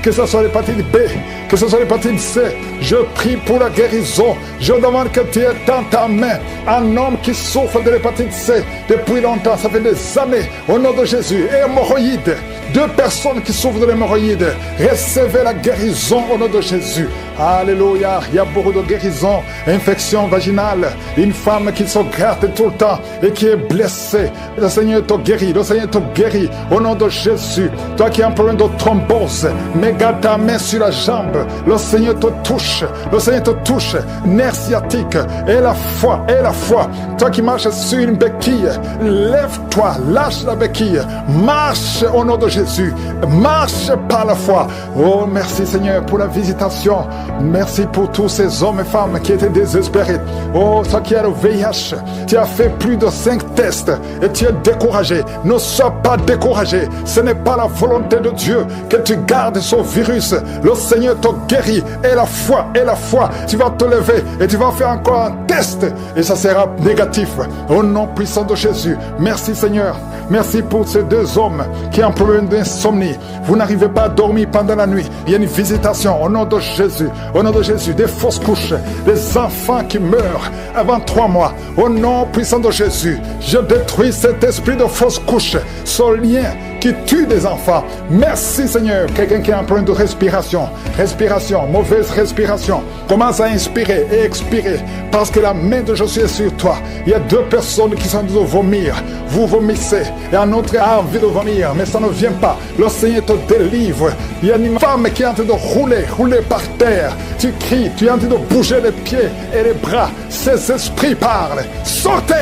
que ce soit l'hépatite B, que ce soit l'hépatite C. Je prie pour la guérison. Je demande que tu aies dans ta main un homme qui souffre de l'hépatite C depuis longtemps, ça fait des années, au nom de Jésus. Et hémorroïdes, 2 personnes qui souffrent de l'hémorroïde, recevez la guérison au nom de Jésus. Alléluia, il y a beaucoup de guérisons, infection vaginale, une femme qui se gratte tout le temps et qui est blessée. Le Seigneur te guérit, le Seigneur te guérit au nom de Jésus. Toi qui as un problème de thrombose, mets ta main sur la jambe, le Seigneur te touche, le Seigneur te touche, nerf sciatique, et la foi, et la foi. Toi qui marches sur une béquille, lève-toi, lâche la béquille, marche au nom de Jésus, marche par la foi. Oh, merci Seigneur pour la visitation. Merci pour tous ces hommes et femmes qui étaient désespérés. Oh, toi qui as le VIH, tu as fait plus de 5 tests et tu es découragé. Ne sois pas découragé. Ce n'est pas la volonté de Dieu que tu gardes ce virus. Le Seigneur te guérit. Et la foi, tu vas te lever et tu vas faire encore un test et ça sera négatif. Au nom puissant de Jésus. Merci Seigneur. Merci pour ces 2 hommes qui ont un problème d'insomnie. Vous n'arrivez pas à dormir pendant la nuit. Il y a une visitation au nom de Jésus. Au nom de Jésus, des fausses couches, des enfants qui meurent avant 3 mois. Au nom puissant de Jésus, je détruis cet esprit de fausses couches, ce lien qui tue des enfants. Merci Seigneur. Quelqu'un qui a un problème de respiration, mauvaise respiration, commence à inspirer et expirer parce que la main de Jésus est sur toi. Il y a 2 personnes qui sont en train de vomir. Vous vomissez et un autre a envie de vomir, mais ça ne vient pas. Le Seigneur te délivre. Il y a une femme qui est en train de rouler par terre. Tu cries, tu es en train de bouger les pieds et les bras. Ces esprits parlent. Sortez!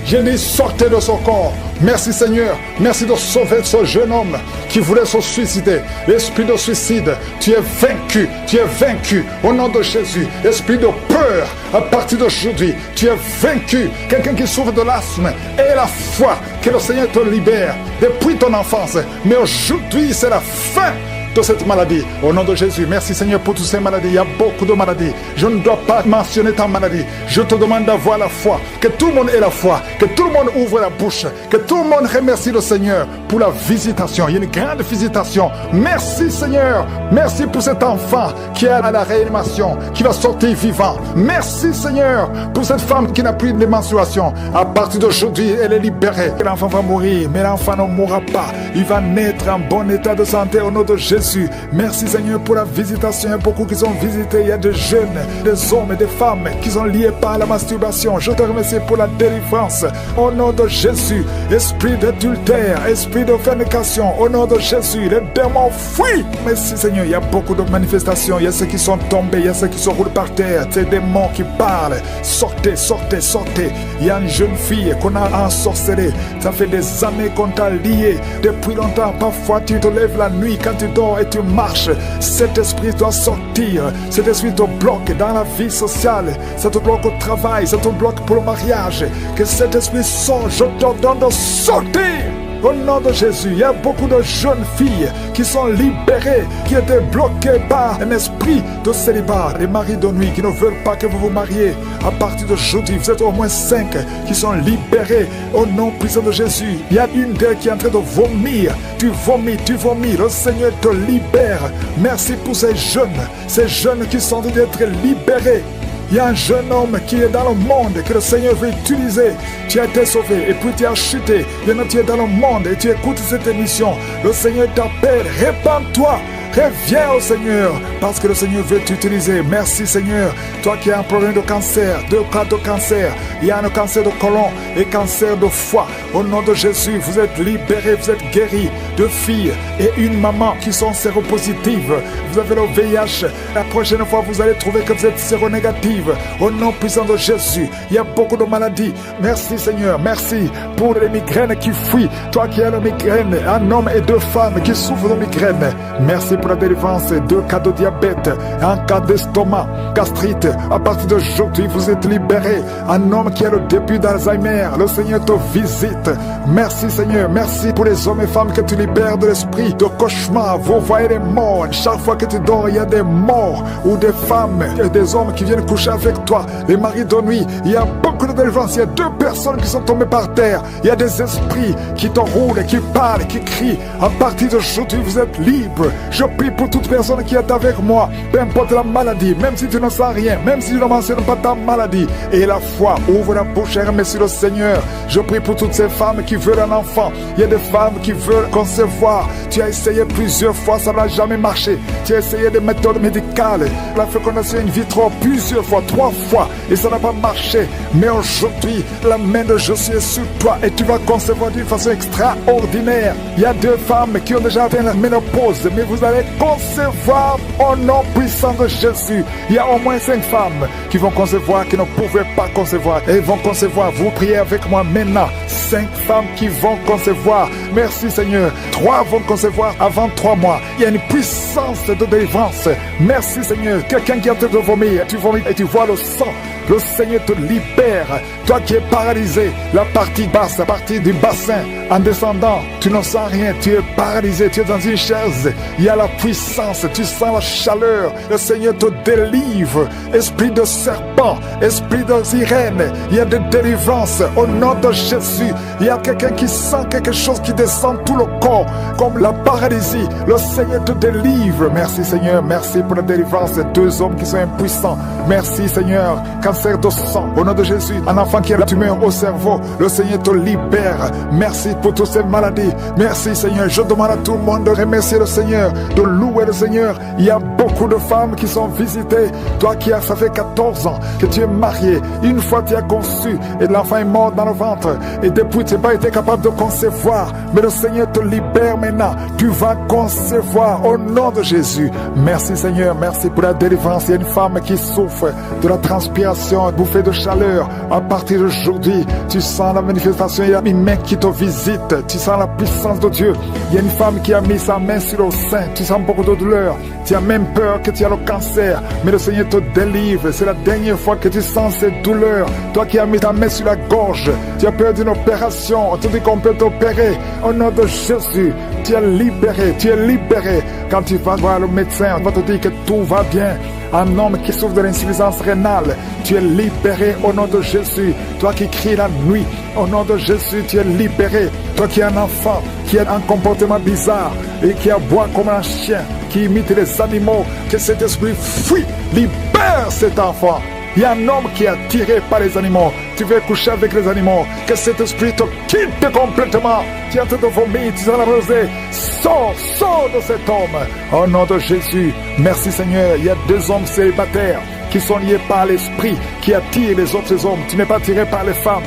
Je dis sortez de son corps. Merci Seigneur. Merci de sauver ce jeune homme qui voulait se suicider. L'esprit de suicide, tu es vaincu. Tu es vaincu au nom de Jésus. Esprit de peur, à partir d'aujourd'hui, tu es vaincu. Quelqu'un qui souffre de l'asthme et la foi que le Seigneur te libère depuis ton enfance. Mais aujourd'hui, c'est la fin de cette maladie. Au nom de Jésus, merci Seigneur pour toutes ces maladies. Il y a beaucoup de maladies. Je ne dois pas mentionner ta maladie. Je te demande d'avoir la foi. Que tout le monde ait la foi. Que tout le monde ouvre la bouche. Que tout le monde remercie le Seigneur pour la visitation. Il y a une grande visitation. Merci Seigneur. Merci pour cet enfant qui est à la réanimation, qui va sortir vivant. Merci Seigneur pour cette femme qui n'a plus de menstruation. À partir d'aujourd'hui, elle est libérée. L'enfant va mourir, mais l'enfant ne mourra pas. Il va naître en bon état de santé au nom de Jésus. Merci Seigneur pour la visitation. Il y a beaucoup qui sont visités. Il y a des jeunes, des hommes et des femmes qui sont liés par la masturbation. Je te remercie pour la délivrance. Au nom de Jésus, esprit d'adultère, esprit de fornication, au nom de Jésus, les démons fuient. Merci Seigneur, il y a beaucoup de manifestations. Il y a ceux qui sont tombés, il y a ceux qui se roulent par terre. Ces démons qui parlent. Sortez, sortez, sortez. Il y a une jeune fille qu'on a ensorcelée. Ça fait des années qu'on t'a lié. Depuis longtemps, parfois tu te lèves la nuit quand tu dors et tu marches. Cet esprit doit sortir. Cet esprit te bloque dans la vie sociale. Ça te bloque au travail. Ça te bloque pour le mariage. Que cet esprit sorte. Je t'ordonne de sortir. Au nom de Jésus, il y a beaucoup de jeunes filles qui sont libérées, qui étaient bloquées par un esprit de célibat. Les maris de nuit qui ne veulent pas que vous vous mariez. À partir d'aujourd'hui, vous êtes au moins 5 qui sont libérés au nom puissant de Jésus. Il y a une d'elles qui est en train de vomir. Tu vomis. Le Seigneur te libère. Merci pour ces jeunes qui sont en train d'être libérés. Il y a un jeune homme qui est dans le monde que le Seigneur veut utiliser. Tu as été sauvé et puis tu as chuté. Maintenant tu es dans le monde et tu écoutes cette émission. Le Seigneur t'appelle. Répands-toi. Reviens au Seigneur parce que le Seigneur veut t'utiliser. Merci Seigneur. Toi qui as un problème de cancer, 2 cas de cancer. Il y a un cancer de côlon et cancer de foie. Au nom de Jésus, vous êtes libérés, vous êtes guéris. 2 filles et une maman qui sont séropositives. Vous avez le VIH. La prochaine fois, vous allez trouver que vous êtes séronégative. Au nom puissant de Jésus, il y a beaucoup de maladies. Merci Seigneur. Merci pour les migraines qui fuient. Toi qui as la migraine, un homme et 2 femmes qui souffrent de migraine. Merci pour la délivrance. 2 cas de diabète, un cas d'estomac, gastrite. À partir d'aujourd'hui, vous êtes libérés. Un homme qui a le début d'Alzheimer. Le Seigneur te visite. Merci Seigneur. Merci pour les hommes et femmes que tu libères de l'esprit de cauchemar. Vous voyez les morts. Chaque fois que tu dors, il y a des morts ou des femmes et des hommes qui viennent coucher avec toi. Les maris de nuit. Il y a beaucoup de délivrance. Il y a 2 personnes personnes qui sont tombées par terre. Il y a des esprits qui t'enroulent, qui parlent, qui crient. À partir d'aujourd'hui, vous êtes libre. Je prie pour toute personne qui est avec moi, peu importe la maladie, même si tu ne sens rien, même si tu ne mentionnes pas ta maladie. Et la foi, ouvre la bouche et remercie le Seigneur. Je prie pour toutes ces femmes qui veulent un enfant. Il y a des femmes qui veulent concevoir. Tu as essayé plusieurs fois, ça n'a jamais marché. Tu as essayé des méthodes médicales, la fécondation in vitro plusieurs fois, 3 fois, et ça n'a pas marché. Mais aujourd'hui, la main de Jésus est sur toi et tu vas concevoir d'une façon extraordinaire. Il y a 2 femmes qui ont déjà atteint la ménopause, mais vous allez concevoir au nom puissant de Jésus. Il y a au moins 5 femmes qui vont concevoir, qui ne pouvaient pas concevoir, et vont concevoir. Vous priez avec moi maintenant. 5 femmes qui vont concevoir. Merci Seigneur. 3 vont concevoir avant 3 mois. Il y a une puissance de délivrance. Merci Seigneur. Quelqu'un qui est en train de vomir, tu vomis et tu vois le sang. Le Seigneur te libère. Toi qui es paralysé, la partie basse, la partie du bassin, en descendant, tu ne sens rien, tu es paralysé, tu es dans une chaise. Il y a la puissance, tu sens la chaleur. Le Seigneur te délivre. Esprit de serpent, esprit de sirène, il y a de délivrance au nom de Jésus. Il y a quelqu'un qui sent quelque chose qui descend tout le corps, comme la paralysie. Le Seigneur te délivre. Merci Seigneur, merci pour la délivrance. 2 hommes qui sont impuissants. Merci Seigneur. Cancer de sang, au nom de Jésus. Un enfant qui a la tumeur au cerveau, le Seigneur te libère. Merci pour toutes ces maladies. Merci Seigneur. Je demande à tout le monde de remercier le Seigneur, de louer le Seigneur. Il y a beaucoup de femmes qui sont visitées. Toi qui as, ça fait 14 ans que tu es marié. Une fois tu as conçu et l'enfant est mort dans le ventre. Et depuis tu n'as pas été capable de concevoir. Mais le Seigneur te libère maintenant. Tu vas concevoir au nom de Jésus. Merci Seigneur. Merci pour la délivrance. Il y a une femme qui souffre de la transpiration, bouffée de chaleur. À partir d'aujourd'hui, tu sens la manifestation. Il y a une main qui te visite. Tu sens la puissance de Dieu. Il y a une femme qui a mis sa main sur le sein. Tu sens beaucoup de douleur. Tu as même peur que tu as le cancer. Mais le Seigneur te délivre. C'est la dernière fois que tu sens cette douleur. Toi qui as mis ta main sur la gorge, tu as peur d'une opération. On te dit qu'on peut t'opérer. Au nom de Jésus, tu es libéré. Tu es libéré. Quand tu vas voir le médecin, on va te dire que tout va bien. Un homme qui souffre de l'insuffisance rénale, tu es libéré au nom de Jésus. Toi qui cries la nuit, au nom de Jésus, tu es libéré. Toi qui es un enfant, qui a un comportement bizarre et qui aboie comme un chien, qui imite les animaux, que cet esprit fuit, libère cet enfant. Il y a un homme qui est attiré par les animaux. Tu veux coucher avec les animaux. Que cet esprit te quitte complètement. Tu es en train de vomir, tu es la rosée. Sors de cet homme. Au nom de Jésus. Merci Seigneur. Il y a 2 hommes célibataires qui sont liés par l'esprit, qui attirent les autres hommes. Tu n'es pas attiré par les femmes,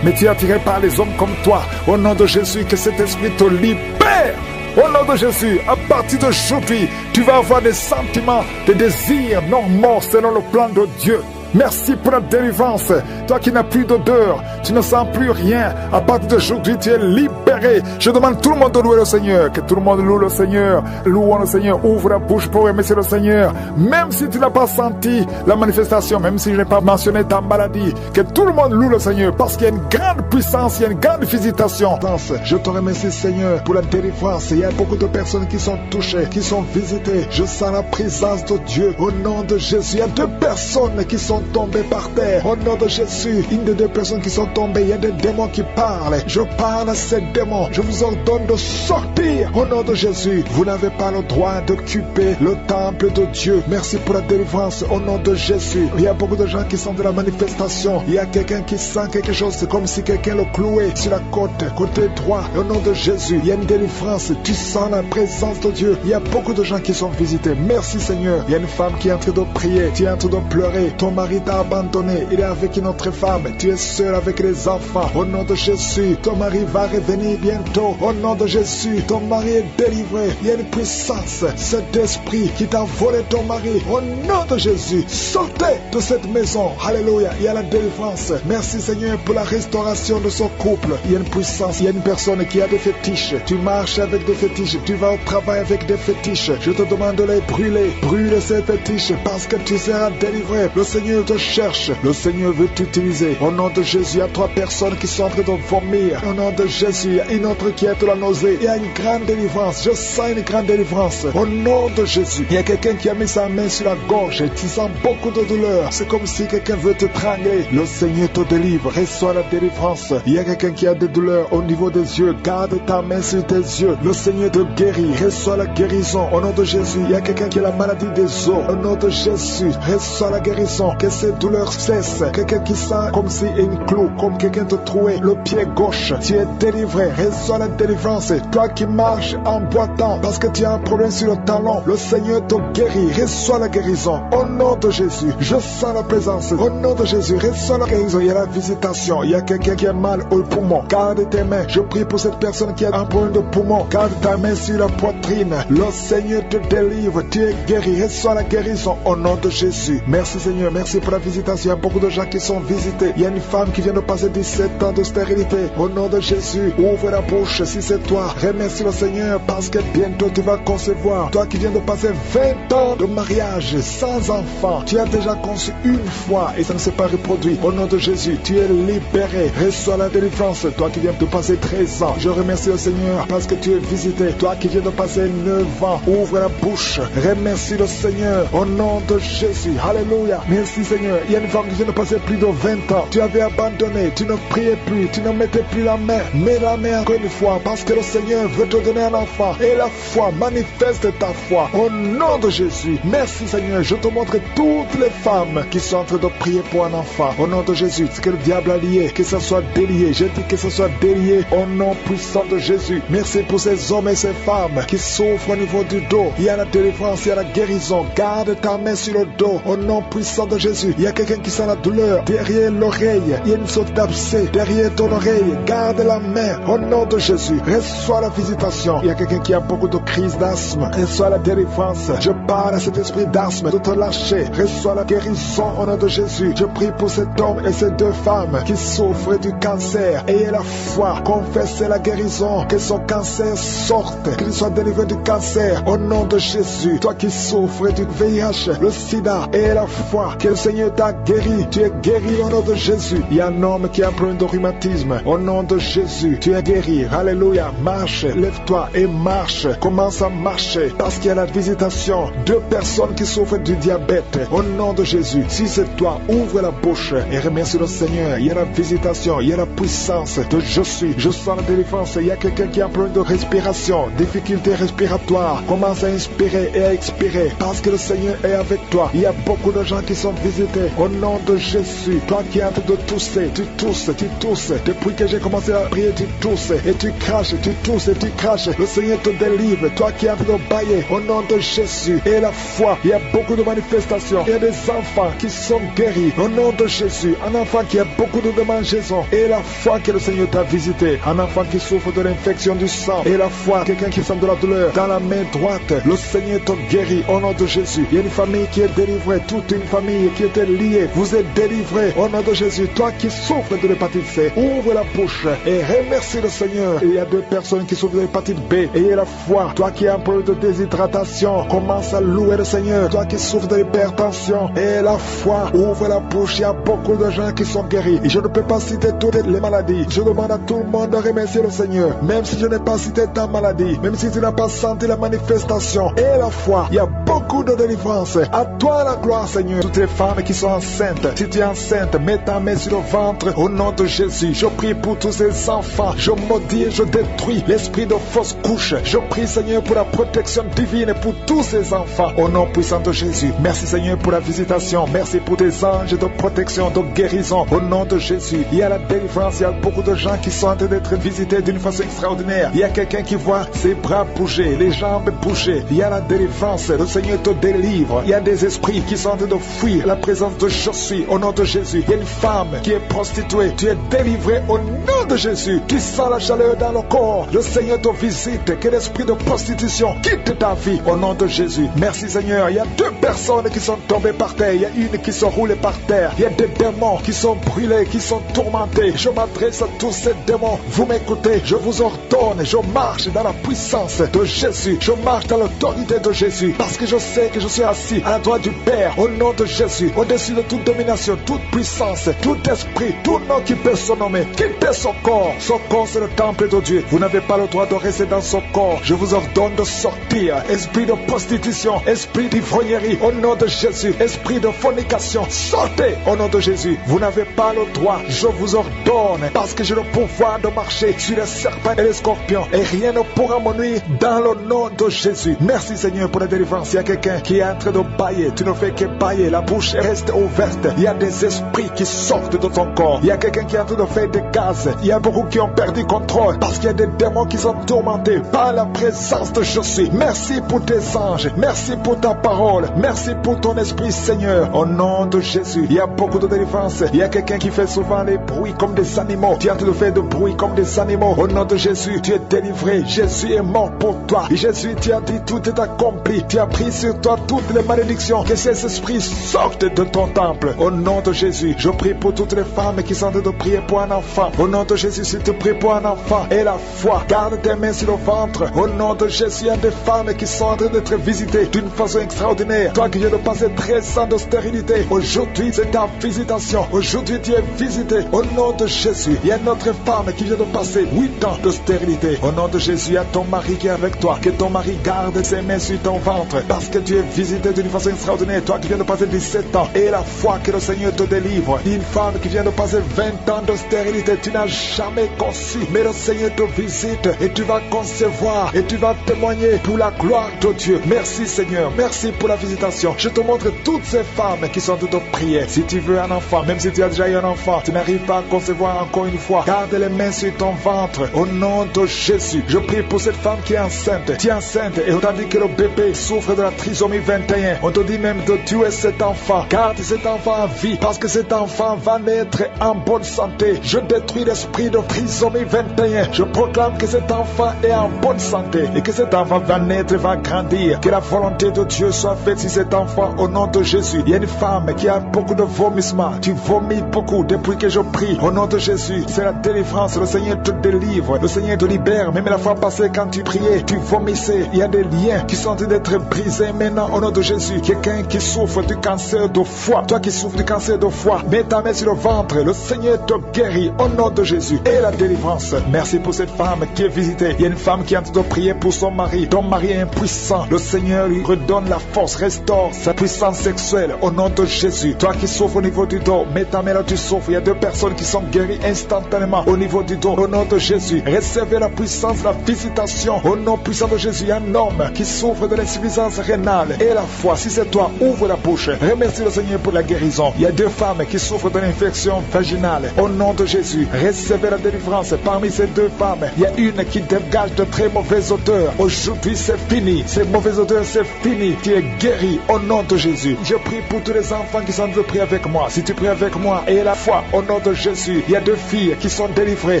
mais tu es attiré par les hommes comme toi. Au nom de Jésus, que cet esprit te libère. Au nom de Jésus, à partir d'aujourd'hui, tu vas avoir des sentiments, des désirs normaux selon le plan de Dieu. Merci pour la délivrance. Toi qui n'as plus d'odeur, tu ne sens plus rien. À partir d'aujourd'hui, tu es libéré. Je demande tout le monde de louer le Seigneur. Que tout le monde loue le Seigneur. Louons le Seigneur. Ouvre la bouche pour remercier le Seigneur. Même si tu n'as pas senti la manifestation, même si je n'ai pas mentionné ta maladie, que tout le monde loue le Seigneur. Parce qu'il y a une grande puissance, il y a une grande visitation. Je te remercie Seigneur pour la délivrance. Il y a beaucoup de personnes qui sont touchées, qui sont visitées. Je sens la présence de Dieu. Au nom de Jésus, il y a 2 personnes qui sont tombés par terre. Au nom de Jésus, une des 2 personnes qui sont tombées, il y a des démons qui parlent. Je parle à ces démons. Je vous ordonne de sortir. Au nom de Jésus, vous n'avez pas le droit d'occuper le temple de Dieu. Merci pour la délivrance. Au nom de Jésus, il y a beaucoup de gens qui sont de la manifestation. Il y a quelqu'un qui sent quelque chose. C'est comme si quelqu'un le clouait sur la côte, côté droit. Au nom de Jésus, il y a une délivrance. Tu sens la présence de Dieu. Il y a beaucoup de gens qui sont visités. Merci Seigneur. Il y a une femme qui est en train de prier. Tu es en train de pleurer. Ton mari t'a abandonné, il est avec une autre femme, tu es seul avec les enfants. Au nom de Jésus, ton mari va revenir bientôt. Au nom de Jésus, ton mari est délivré. Il y a une puissance, cet esprit qui t'a volé ton mari. Au nom de Jésus, sortez de cette maison. Alléluia, il y a la délivrance. Merci Seigneur pour la restauration de son couple. Il y a une puissance, il y a une personne qui a des fétiches. Tu marches avec des fétiches, tu vas au travail avec des fétiches. Je te demande de les brûler. Brûle ces fétiches parce que tu seras délivré. Le Seigneur te cherche. Le Seigneur veut t'utiliser. utilisé. Au nom de Jésus, il y a 3 personnes qui sont en train de vomir. Au nom de Jésus, il y a une autre qui est de la nausée. Il y a une grande délivrance. Je sens une grande délivrance. Au nom de Jésus, il y a quelqu'un qui a mis sa main sur la gorge et tu sens beaucoup de douleur. C'est comme si quelqu'un veut te trangler. Le Seigneur te délivre. Reçois la délivrance. Il y a quelqu'un qui a des douleurs au niveau des yeux. Garde ta main sur tes yeux. Le Seigneur te guérit. Reçois la guérison. Au nom de Jésus, il y a quelqu'un qui a la maladie des os. Au nom de Jésus, reçois la guérison. Que ces douleurs cessent. Quelqu'un qui sent comme si une clou, comme quelqu'un te trouait le pied gauche. Tu es délivré. Reçois la délivrance. Toi qui marches en boitant parce que tu as un problème sur le talon, le Seigneur te guérit. Reçois la guérison. Au nom de Jésus, je sens la présence. Au nom de Jésus, reçois la guérison. Il y a la visitation. Il y a quelqu'un qui a mal au poumon. Garde tes mains. Je prie pour cette personne qui a un problème de poumon. Garde ta main sur la poitrine. Le Seigneur te délivre. Tu es guéri. Reçois la guérison au nom de Jésus. Merci Seigneur. Merci pour la visitation. Il y a beaucoup de gens qui sont visités. Il y a une femme qui vient de passer 17 ans de stérilité. Au nom de Jésus, ouvre la bouche si c'est toi. Remercie le Seigneur parce que bientôt tu vas concevoir. Toi qui viens de passer 20 ans de mariage sans enfant. Tu as déjà conçu une fois et ça ne s'est pas reproduit. Au nom de Jésus, tu es libéré. Reçois la délivrance. Toi qui viens de passer 13 ans. Je remercie le Seigneur parce que tu es visité. Toi qui viens de passer 9 ans. Ouvre la bouche. Remercie le Seigneur. Au nom de Jésus. Alléluia. Merci Seigneur. Il y a une femme qui vient de passer plus de 20 ans. Tu avais abandonné. Tu ne priais plus. Tu ne mettais plus la main. Mets la main encore une fois parce que le Seigneur veut te donner un enfant. Et la foi, manifeste ta foi. Au nom de Jésus. Merci Seigneur. Je te montre toutes les femmes qui sont en train de prier pour un enfant. Au nom de Jésus. Ce que le diable a lié, que ça soit délié. Je dis que ça soit délié au nom puissant de Jésus. Merci pour ces hommes et ces femmes qui souffrent au niveau du dos. Il y a la délivrance, il y a la guérison. Garde ta main sur le dos. Au nom puissant de Jésus. Il y a quelqu'un qui sent la douleur derrière l'oreille. Il y a une sorte d'abcès derrière ton oreille. Garde la main. Au nom de Jésus. Reçois la visitation. Il y a quelqu'un qui a beaucoup de crises d'asthme. Reçois la délivrance. Je parle à cet esprit d'asthme de te lâcher. Reçois la guérison au nom de Jésus. Je prie pour cet homme et ces 2 femmes qui souffrent du cancer. Ayez la foi. Confessez la guérison. Que son cancer sorte. Qu'il soit délivré du cancer. Au nom de Jésus. Toi qui souffres du VIH, le sida. Ayez la foi. Que le Seigneur t'a guéri. Tu es guéri au nom de Jésus. Il y a un homme qui a un problème de rhumatisme. Au nom de Jésus. Tu es guéri. Alléluia. Marche. Lève-toi et marche. Commence à marcher. Parce qu'il y a la visitation. 2 personnes qui souffrent du diabète. Au nom de Jésus. Si c'est toi, ouvre la bouche et remercie le Seigneur. Il y a la visitation. Il y a la puissance de je suis. Je sens la délivrance. Il y a quelqu'un qui a un problème de respiration. Difficulté respiratoire. Commence à inspirer et à expirer. Parce que le Seigneur est avec toi. Il y a beaucoup de gens qui sont visités. Au nom de Jésus. Toi qui es en train de tousser. Tu tousses. Tu tousses. Depuis que j'ai commencé à prier, tu tousses. Et tu craches. Tu tousses et tu craches. Le Seigneur te délivre. Toi qui es en train de bailler. Au nom de Jésus. Et la foi. Il y a beaucoup de manifestations. Il y a des enfants qui sont guéris. Au nom de Jésus. Un enfant qui a beaucoup de démangeaisons. Et la foi que le Seigneur t'a visité. Un enfant qui souffre de l'infection du sang. Et la foi. Quelqu'un qui sent de la douleur dans la main droite. Le Seigneur te guérit. Au nom de Jésus. Il y a une famille qui est délivrée. Toute une famille qui était liée. Vous êtes délivrés. Au nom de Jésus. Toi qui souffres de l'hépatite C. Ouvre la bouche. Et remercie le Seigneur. Et il y a 2 personnes qui souffrent de l'hépatite B. Ayez la foi. Toi qui as un problème de déshydratation. Commence à louer le Seigneur. Toi qui souffres de l'hypertension. Et la foi. Ouvre la bouche. Il y a beaucoup de gens qui sont guéris. Et je ne peux pas citer toutes les maladies. Je demande à tout le monde de remercier le Seigneur. Même si je n'ai pas cité ta maladie. Même si tu n'as pas senti la manifestation. Et la foi. Il y a beaucoup de délivrance. À toi la gloire, Seigneur. Toutes les femmes qui sont enceintes. Si tu es enceinte, mets ta main sur le ventre. Au nom de Jésus. Je prie pour tous ces enfants. Je maudis et je détruis l'esprit de fausse couche. Je prie, Seigneur, pour la protection divine pour tous ces enfants. Au nom puissant de Jésus. Merci, Seigneur, pour la visitation. Merci pour tes anges de protection, de guérison. Au nom de Jésus. Il y a la délivrance. Il y a beaucoup de gens qui sont en train d'être visités d'une façon extraordinaire. Il y a quelqu'un qui voit ses bras bouger, les jambes bouger. Il y a la délivrance. Le Seigneur te délivre. Il y a des esprits qui sont en train de fuir la présence de je suis. Au nom de Jésus. Il y a une femme qui est prostituée. Tu es délivré au nom de Jésus, tu sens la chaleur dans le corps. Le Seigneur te visite. Que l'esprit de prostitution quitte ta vie au nom de Jésus. Merci Seigneur. Il y a 2 personnes qui sont tombées par terre. Il y a une qui se roule par terre. Il y a des démons qui sont brûlés, qui sont tourmentés. Je m'adresse à tous ces démons. Vous m'écoutez, je vous ordonne. Je marche dans la puissance de Jésus. Je marche dans l'autorité de Jésus. Parce que je sais que je suis assis à la droite du Père au nom de Jésus. Au-dessus de toute domination, toute puissance, tout esprit, tout nom qui peut se nommer. Quittez son corps. Son corps c'est le temple de Dieu. Vous n'avez pas le droit de rester dans son corps. Je vous ordonne de sortir. Esprit de prostitution, esprit d'ivrognerie, au nom de Jésus. Esprit de fornication, sortez au nom de Jésus. Vous n'avez pas le droit. Je vous ordonne, parce que j'ai le pouvoir de marcher sur les serpents et les scorpions, et rien ne pourra me nuire dans le nom de Jésus. Merci Seigneur pour la délivrance. Il y a quelqu'un qui est en train de bailler. Tu ne fais que bailler. La bouche reste ouverte. Il y a des esprits qui sortent de ton corps. Il y a quelqu'un qui est en train de faire des gaz. Il y a beaucoup qui ont perdu contrôle parce qu'il y a des démons qui sont tourmentés par la présence de Jésus. Merci pour tes anges. Merci pour ta parole. Merci pour ton esprit Seigneur. Au nom de Jésus, il y a beaucoup de délivrance. Il y a quelqu'un qui fait souvent les bruits comme des animaux. Tu es en train de faire des bruits comme des animaux. Au nom de Jésus, tu es délivré. Jésus est mort pour toi. Et Jésus, tu as dit tout est accompli. Tu as pris sur toi toutes les malédictions. Que ces esprits sortent de ton temple. Au nom de Jésus, je prie pour toutes les femmes qui sont en train de prier pour un enfant. Au nom de Jésus, si tu pries pour un enfant et la foi, garde tes mains sur le ventre. Au nom de Jésus, il y a des femmes qui sont en train d'être visitées d'une façon extraordinaire. Toi qui viens de passer 13 ans de stérilité, aujourd'hui c'est ta visitation. Aujourd'hui tu es visité. Au nom de Jésus, il y a une autre femme qui vient de passer 8 ans de stérilité. Au nom de Jésus, il y a ton mari qui est avec toi. Que ton mari garde ses mains sur ton ventre, parce que tu es visité d'une façon extraordinaire. Toi qui viens de passer 17 ans et la foi que le Seigneur te délivre. Une femme qui vient de passer 20 ans de stérilité, tu n'as jamais conçu, mais le Seigneur te visite et tu vas concevoir et tu vas témoigner pour la gloire de Dieu. Merci Seigneur, merci pour la visitation. Je te montre toutes ces femmes qui sont de prière. Si tu veux un enfant, même si tu as déjà eu un enfant, tu n'arrives pas à concevoir encore une fois, garde les mains sur ton ventre. Au nom de Jésus, je prie pour cette femme qui est enceinte. Tu es enceinte et on t'a dit que le bébé souffre de la trisomie 21. On te dit même de tuer cet enfant. Garde cet enfant en vie, parce que cet enfant va naître en bonne santé. Je détruis l'esprit de trisomie 21. Je proclame que cet enfant est en bonne santé et que cet enfant va naître, va grandir. Que la volonté de Dieu soit faite sur cet enfant au nom de Jésus. Il y a une femme qui a beaucoup de vomissements. Tu vomis beaucoup depuis que je prie. Au nom de Jésus, c'est la délivrance. Le Seigneur te délivre. Le Seigneur te libère. Même la fois passée quand tu priais, tu vomissais. Il y a des liens qui sont en train d'être brisés maintenant au nom de Jésus. Quelqu'un qui souffre du cancer de foie. Toi qui souffres du cancer de foie, mets ta main sur le ventre. Le Seigneur te guérit au nom de Jésus. Et la délivrance. Merci pour cette femme qui est visitée. Il y a une femme qui est en train de prier pour son mari. Ton mari est impuissant. Le Seigneur lui redonne la force, restaure sa puissance sexuelle au nom de Jésus. Toi qui souffres au niveau du dos, mets ta main là, tu souffres. Il y a 2 personnes qui sont guéries instantanément au niveau du dos. Au nom de Jésus, recevez la puissance, la visitation. Au nom puissant de Jésus, il y a un homme qui souffre de l'insuffisance rénale et la foi. Si c'est toi, ouvre la bouche. Remercie le Seigneur pour la guérison. Il y a 2 femmes qui souffrent de l'infection vaginale. Au nom de Jésus, recevez la délivrance. Parmi ces 2 femmes, il y a une qui dégage de très mauvaises odeurs. Aujourd'hui, c'est fini. Ces mauvaises odeurs, c'est fini. Tu es guéri au nom de Jésus. Je prie pour tous les enfants qui sont en train de prier avec moi. Si tu pries avec moi et la foi, au nom de Jésus, il y a 2 filles qui sont délivrées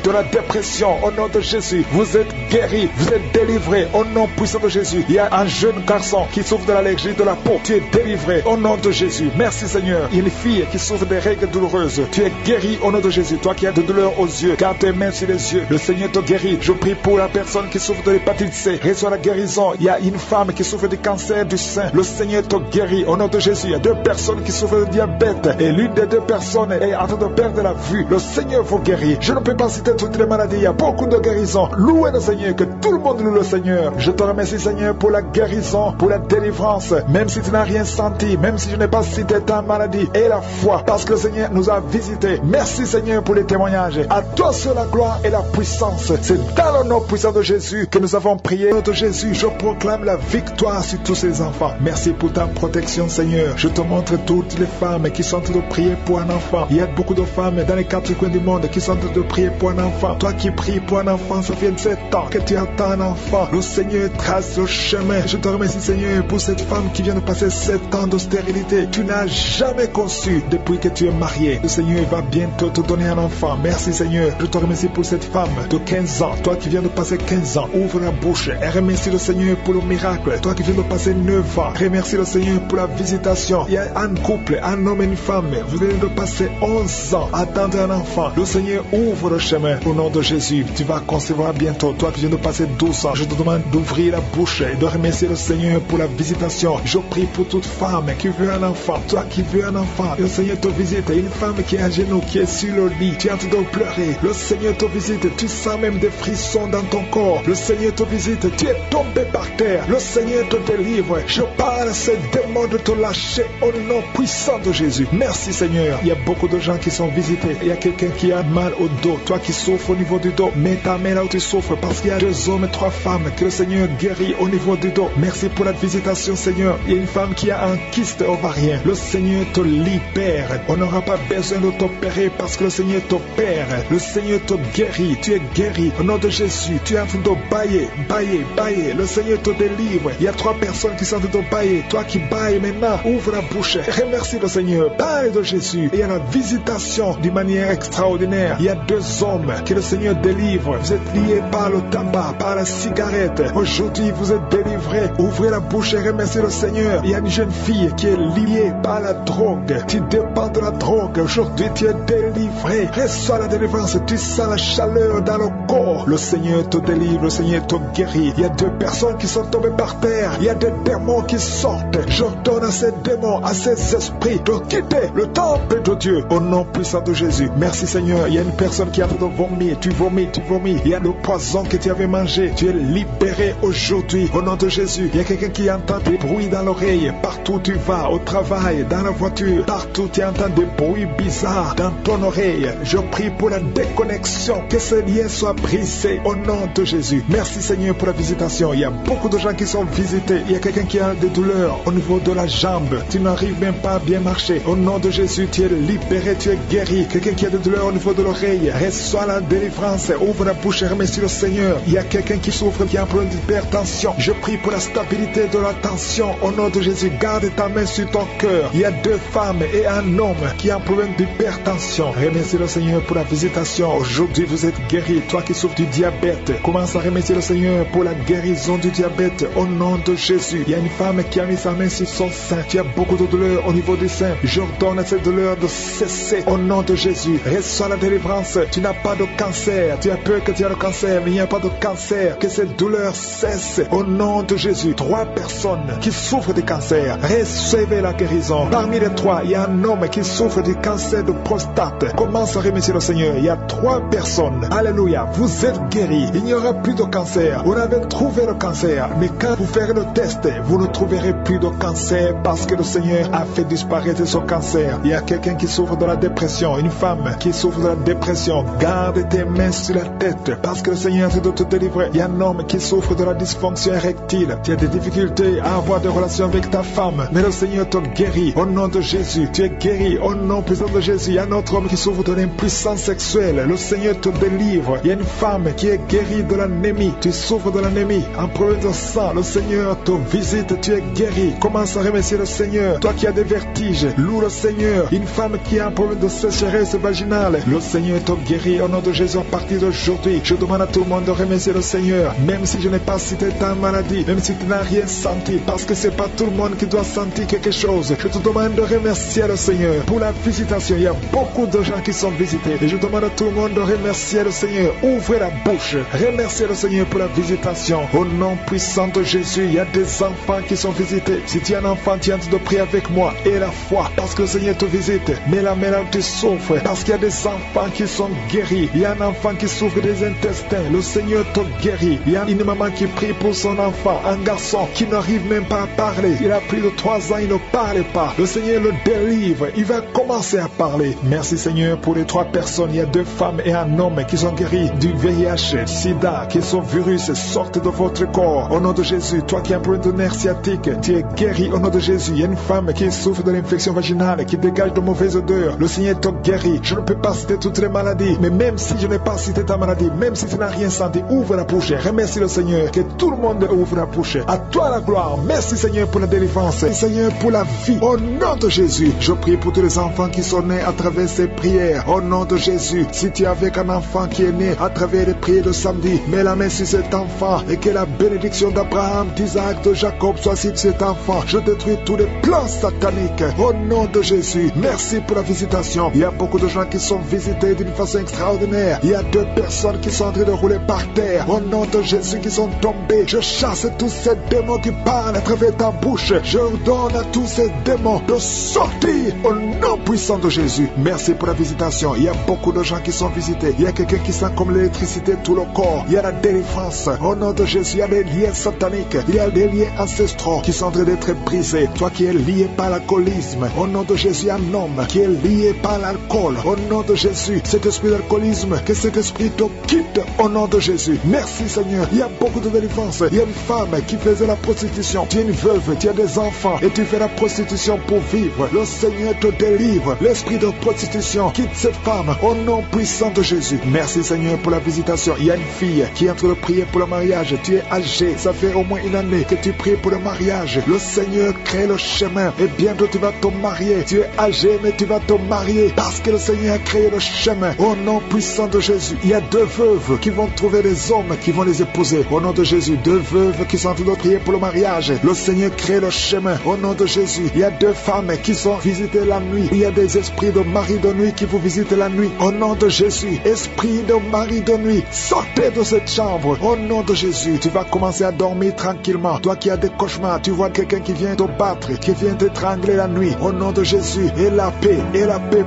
de la dépression. Au nom de Jésus, vous êtes guéris, vous êtes délivrés au nom puissant de Jésus. Il y a un jeune garçon qui souffre de l'allergie de la peau. Tu es délivré au nom de Jésus. Merci Seigneur. Il y a une fille qui souffre des règles douloureuses. Tu es guéri au nom de Jésus. Toi qui as de douleurs aux yeux, garde tes mains sur les yeux. Le Seigneur te guérit. Je prie pour la personne qui souffre de l'hépatite C. Reçois la guérison. Il y a une femme qui souffre du cancer du sein. Le Seigneur te guérit au nom de Jésus. Il y a 2 personnes qui souffrent de diabète et l'une des 2 personnes est en train de perdre la vue. Le Seigneur vous guérit. Je ne peux pas citer toutes les maladies. Il y a beaucoup de guérisons. Louez le Seigneur, que tout le monde loue le Seigneur. Je te remercie Seigneur pour la guérison, pour la délivrance. Même si tu n'as rien senti, même si je n'ai pas cité ta maladie, et la foi, parce que le Seigneur nous a visités. Merci Seigneur pour les témoignages. À toi seul la gloire et la puissance. C'est dans le nom puissant de Jésus que nous avons prié. Au nom de Jésus, je proclame la victoire sur tous ces enfants. Merci pour ta protection Seigneur. Je te montre toutes les femmes qui sont en train de prier pour un enfant. Il y a beaucoup de femmes dans les 4 coins du monde qui sont en train de prier pour un enfant. Toi qui pries pour un enfant, ça fait 7 ans que tu attends un enfant. Le Seigneur trace le chemin. Je te remercie Seigneur pour cette femme qui vient de passer 7 ans de stérilité. Tu n'as jamais conçu depuis que tu es marié. Le Seigneur va bientôt te donner un enfant. Merci Seigneur. Seigneur. Je te remercie pour cette femme de 15 ans. Toi qui viens de passer 15 ans, ouvre la bouche et remercie le Seigneur pour le miracle. Toi qui viens de passer 9 ans, remercie le Seigneur pour la visitation. Il y a un couple, un homme et une femme. Vous venez de passer 11 ans, attendre un enfant. Le Seigneur ouvre le chemin au nom de Jésus. Tu vas concevoir bientôt. Toi qui viens de passer 12 ans, je te demande d'ouvrir la bouche et de remercier le Seigneur pour la visitation. Je prie pour toute femme qui veut un enfant. Toi qui veux un enfant, le Seigneur te visite. Une femme qui est à genoux, qui est sur le lit, tu es en train de pleurer. Le Seigneur te visite. Tu sens même des frissons dans ton corps. Le Seigneur te visite. Tu es tombé par terre. Le Seigneur te délivre. Je parle à ces démons de te lâcher au nom puissant de Jésus. Merci Seigneur. Il y a beaucoup de gens qui sont visités. Il y a quelqu'un qui a mal au dos. Toi qui souffres au niveau du dos, mets ta main là où tu souffres, parce qu'il y a 2 hommes et 3 femmes que le Seigneur guérit au niveau du dos. Merci pour la visitation Seigneur. Il y a une femme qui a un kyste ovarien. Le Seigneur te libère. On n'aura pas besoin de t'opérer parce que le Seigneur t'opère. Le Seigneur te guérit. Tu es guéri au nom de Jésus. Tu es en train de bailler. Le Seigneur te délivre. Il y a 3 personnes qui sont en train de bailler. Toi qui bailles maintenant, ouvre la bouche. Remercie le Seigneur. Parle de Jésus. Et il y a la visitation d'une manière extraordinaire. Il y a 2 hommes que le Seigneur délivre. Vous êtes liés par le tabac, par la cigarette. Aujourd'hui, vous êtes délivrés. Ouvrez la bouche et remerciez le Seigneur. Il y a une jeune fille qui est liée par la drogue. Tu dépends de la drogue. Aujourd'hui, tu es délivré. Reçois la délivrance. Tu sens la chaleur dans le corps. Le Seigneur te délivre. Le Seigneur te guérit. Il y a 2 personnes qui sont tombées par terre. Il y a des démons qui sortent. J'ordonne à ces démons, à ces esprits de quitter le temple de Dieu au nom puissant de Jésus. Merci Seigneur. Il y a une personne qui a fait de vomir. Tu vomis. Il y a le poison que tu avais mangé. Tu es libéré aujourd'hui au nom de Jésus. Il y a quelqu'un qui entend des bruits dans l'oreille. Partout où tu vas, au travail, dans la voiture, partout tu entends des bruits bizarres dans ton oreille. Je prie pour la déconnexion. Que ce lien soit brisé au nom de Jésus. Merci Seigneur pour la visitation. Il y a beaucoup de gens qui sont visités. Il y a quelqu'un qui a des douleurs au niveau de la jambe. Tu n'arrives même pas à bien marcher. Au nom de Jésus, tu es libéré, tu es guéri. Quelqu'un qui a des douleurs au niveau de l'oreille, reçois la délivrance. Ouvre la bouche et remercie le Seigneur. Il y a quelqu'un qui souffre, qui a un problème d'hypertension. Je prie pour la stabilité de la tension. Au nom de Jésus, garde ta main sur ton cœur. Il y a 2 femmes et un homme qui a un problème d'hypertension. Remercie le Seigneur pour la visitation. Aujourd'hui, vous êtes guéri. Toi qui souffres du diabète, commence à remercier le Seigneur pour la guérison du diabète. Au nom de Jésus, il y a une femme qui a mis sa main sur son sein. Tu as beaucoup de douleurs au niveau du sein. J'ordonne à cette douleur de cesser. Au nom de Jésus, reçois la délivrance. Tu n'as pas de cancer. Tu as peur que tu as le cancer, mais il n'y a pas de cancer. Que cette douleur cesse. Au nom de Jésus, 3 personnes qui souffrent de cancer, recevez la guérison. Parmi les 3, il y a un homme qui souffre du cancer de prostate. Commence à remercier le Seigneur. Il y a 3 personnes. Alléluia. Vous êtes guéris. Il n'y aura plus de cancer. Vous avez trouvé le cancer, mais quand vous ferez le test, vous ne trouverez plus de cancer parce que le Seigneur a fait disparaître ce cancer. Il y a quelqu'un qui souffre de la dépression, une femme qui souffre de la dépression. Garde tes mains sur la tête parce que le Seigneur est en train de te délivrer. Il y a un homme qui souffre de la dysfonction érectile. Tu as des difficultés à avoir des relations avec ta femme, mais le Seigneur te guérit. Au nom de Jésus, tu es guéri. Au nom puissant de Jésus, il y a un autre homme qui souffre de l'impuissance sexuelle. Le Seigneur te délivre. Il y a une femme qui est guérie de l'anémie. Tu souffres de l'anémie, un problème de sang. Le Seigneur te visite, tu es guéri. Commence à remercier le Seigneur. Toi qui as des vertiges, loue le Seigneur. Une femme qui a un problème de sécheresse vaginale, le Seigneur te guérit au nom de Jésus. À partir d'aujourd'hui, je demande à tout le monde de remercier le Seigneur, même si je n'ai pas cité ta maladie, même si tu n'as rien senti, parce que c'est pas tout le monde qui doit sentir quelque chose. Je te demande de remercier le Seigneur pour la visitation. Il y a beaucoup de gens qui sont visités et je demande à tout le monde de remercier le Seigneur. Ouvrez la bouche, remerciez le Seigneur pour la visitation. Au nom puissant de Jésus, il y a des enfants qui sont visités. Si tu es un enfant, tu es en train de prier avec moi et la foi, parce que le Seigneur te visite. Mais la mère te souffre, parce qu'il y a des enfants qui sont guéris. Il y a un enfant qui souffre des intestins, le Seigneur te guérit. Il y a une maman qui prie pour son enfant, un garçon qui n'arrive même pas à parler. Il a plus de 3 ans, il ne parle pas. Le Seigneur le délivre, il va commencer à parler. Merci Seigneur pour les 3 personnes. Il y a 2 femmes et un homme qui sont guéris du VIH, SIDA, que ce virus sorte de votre corps. Au nom de Jésus, toi qui as un problème de nerf sciatique, tu es guéri au nom de Jésus. Il y a une femme qui souffre de l'infection vaginale, qui dégage de mauvaises odeurs. Le Seigneur te guérit. Je ne peux pas citer toutes les maladies, mais même si je n'ai pas cité ta maladie, même si tu n'as rien senti, ouvre la bouche. Remercie le Seigneur. Que tout le monde ouvre la bouche. À toi la gloire. Merci Seigneur pour la délivrance. Merci Seigneur pour la vie. Au nom de Jésus, je prie pour tous les enfants qui sont nés à travers ces prières. Au nom de Jésus, Si tu es avec un enfant qui est né à travers les prières de samedi, mets la main sur cet enfant et que la bénédiction d'Abraham, d'Isaac, de Jacob soit sur cet enfant. Je détruis tous les plans sataniques au nom de Jésus. Merci pour la visitation. Il y a beaucoup de gens qui sont visités d'une façon extraordinaire. Il y a 2 personnes qui sont en train de rouler par terre au nom de Jésus, qui sont tombés. Je chasse tous ces démons qui parlent à travers ta bouche. Je ordonne à tous ces démons de sortir au nom puissant de Jésus. Merci pour la visitation. Il y a beaucoup de gens qui sont visités. Il y a quelqu'un qui sent comme l'électricité tout le corps. Il y a la délivrance au nom de Jésus. Il y a des liens sataniques. Il y a des liens ancestraux qui sont en train d'être brisés. Toi qui es lié par l'alcoolisme, au nom de Jésus, un homme qui est lié par l'alcool, au nom de Jésus, cet esprit d'alcoolisme, que cet esprit te quitte au nom de Jésus. Merci Seigneur. Il y a beaucoup de délivrance. Il y a une femme qui faisait la prostitution. Tu es une veuve, tu as des enfants et tu fais la prostitution pour vivre. Le Seigneur te délivre. L'esprit de prostitution quitte cette femme au nom puissant de Jésus. Merci Seigneur pour la visitation. Il y a une fille qui est en train de prier pour le mariage. Tu es âgé, ça fait au moins une année que tu pries pour le mariage. Le Seigneur crée le chemin et bientôt tu vas te marier. Tu es âgé mais tu vas te marier parce que le Seigneur a créé le chemin au nom puissant de Jésus. Il y a 2 veuves qui vont trouver des hommes qui vont les épouser au nom de Jésus. 2 veuves qui sont en train de prier pour le mariage. Le Seigneur crée le chemin au nom de Jésus. Il y a 2 femmes qui sont visitées la nuit. Il y a des esprits de mari de nuit qui vous visitent la nuit au nom de Jésus. Esprit de mari de nuit, sortez de cette chambre au nom de Jésus. Tu vas commencer à dormir tranquillement. Toi qui as des cauchemars, tu vois quelqu'un qui vient te battre, qui vient t'étrangler la nuit au nom de Jésus. Et la paix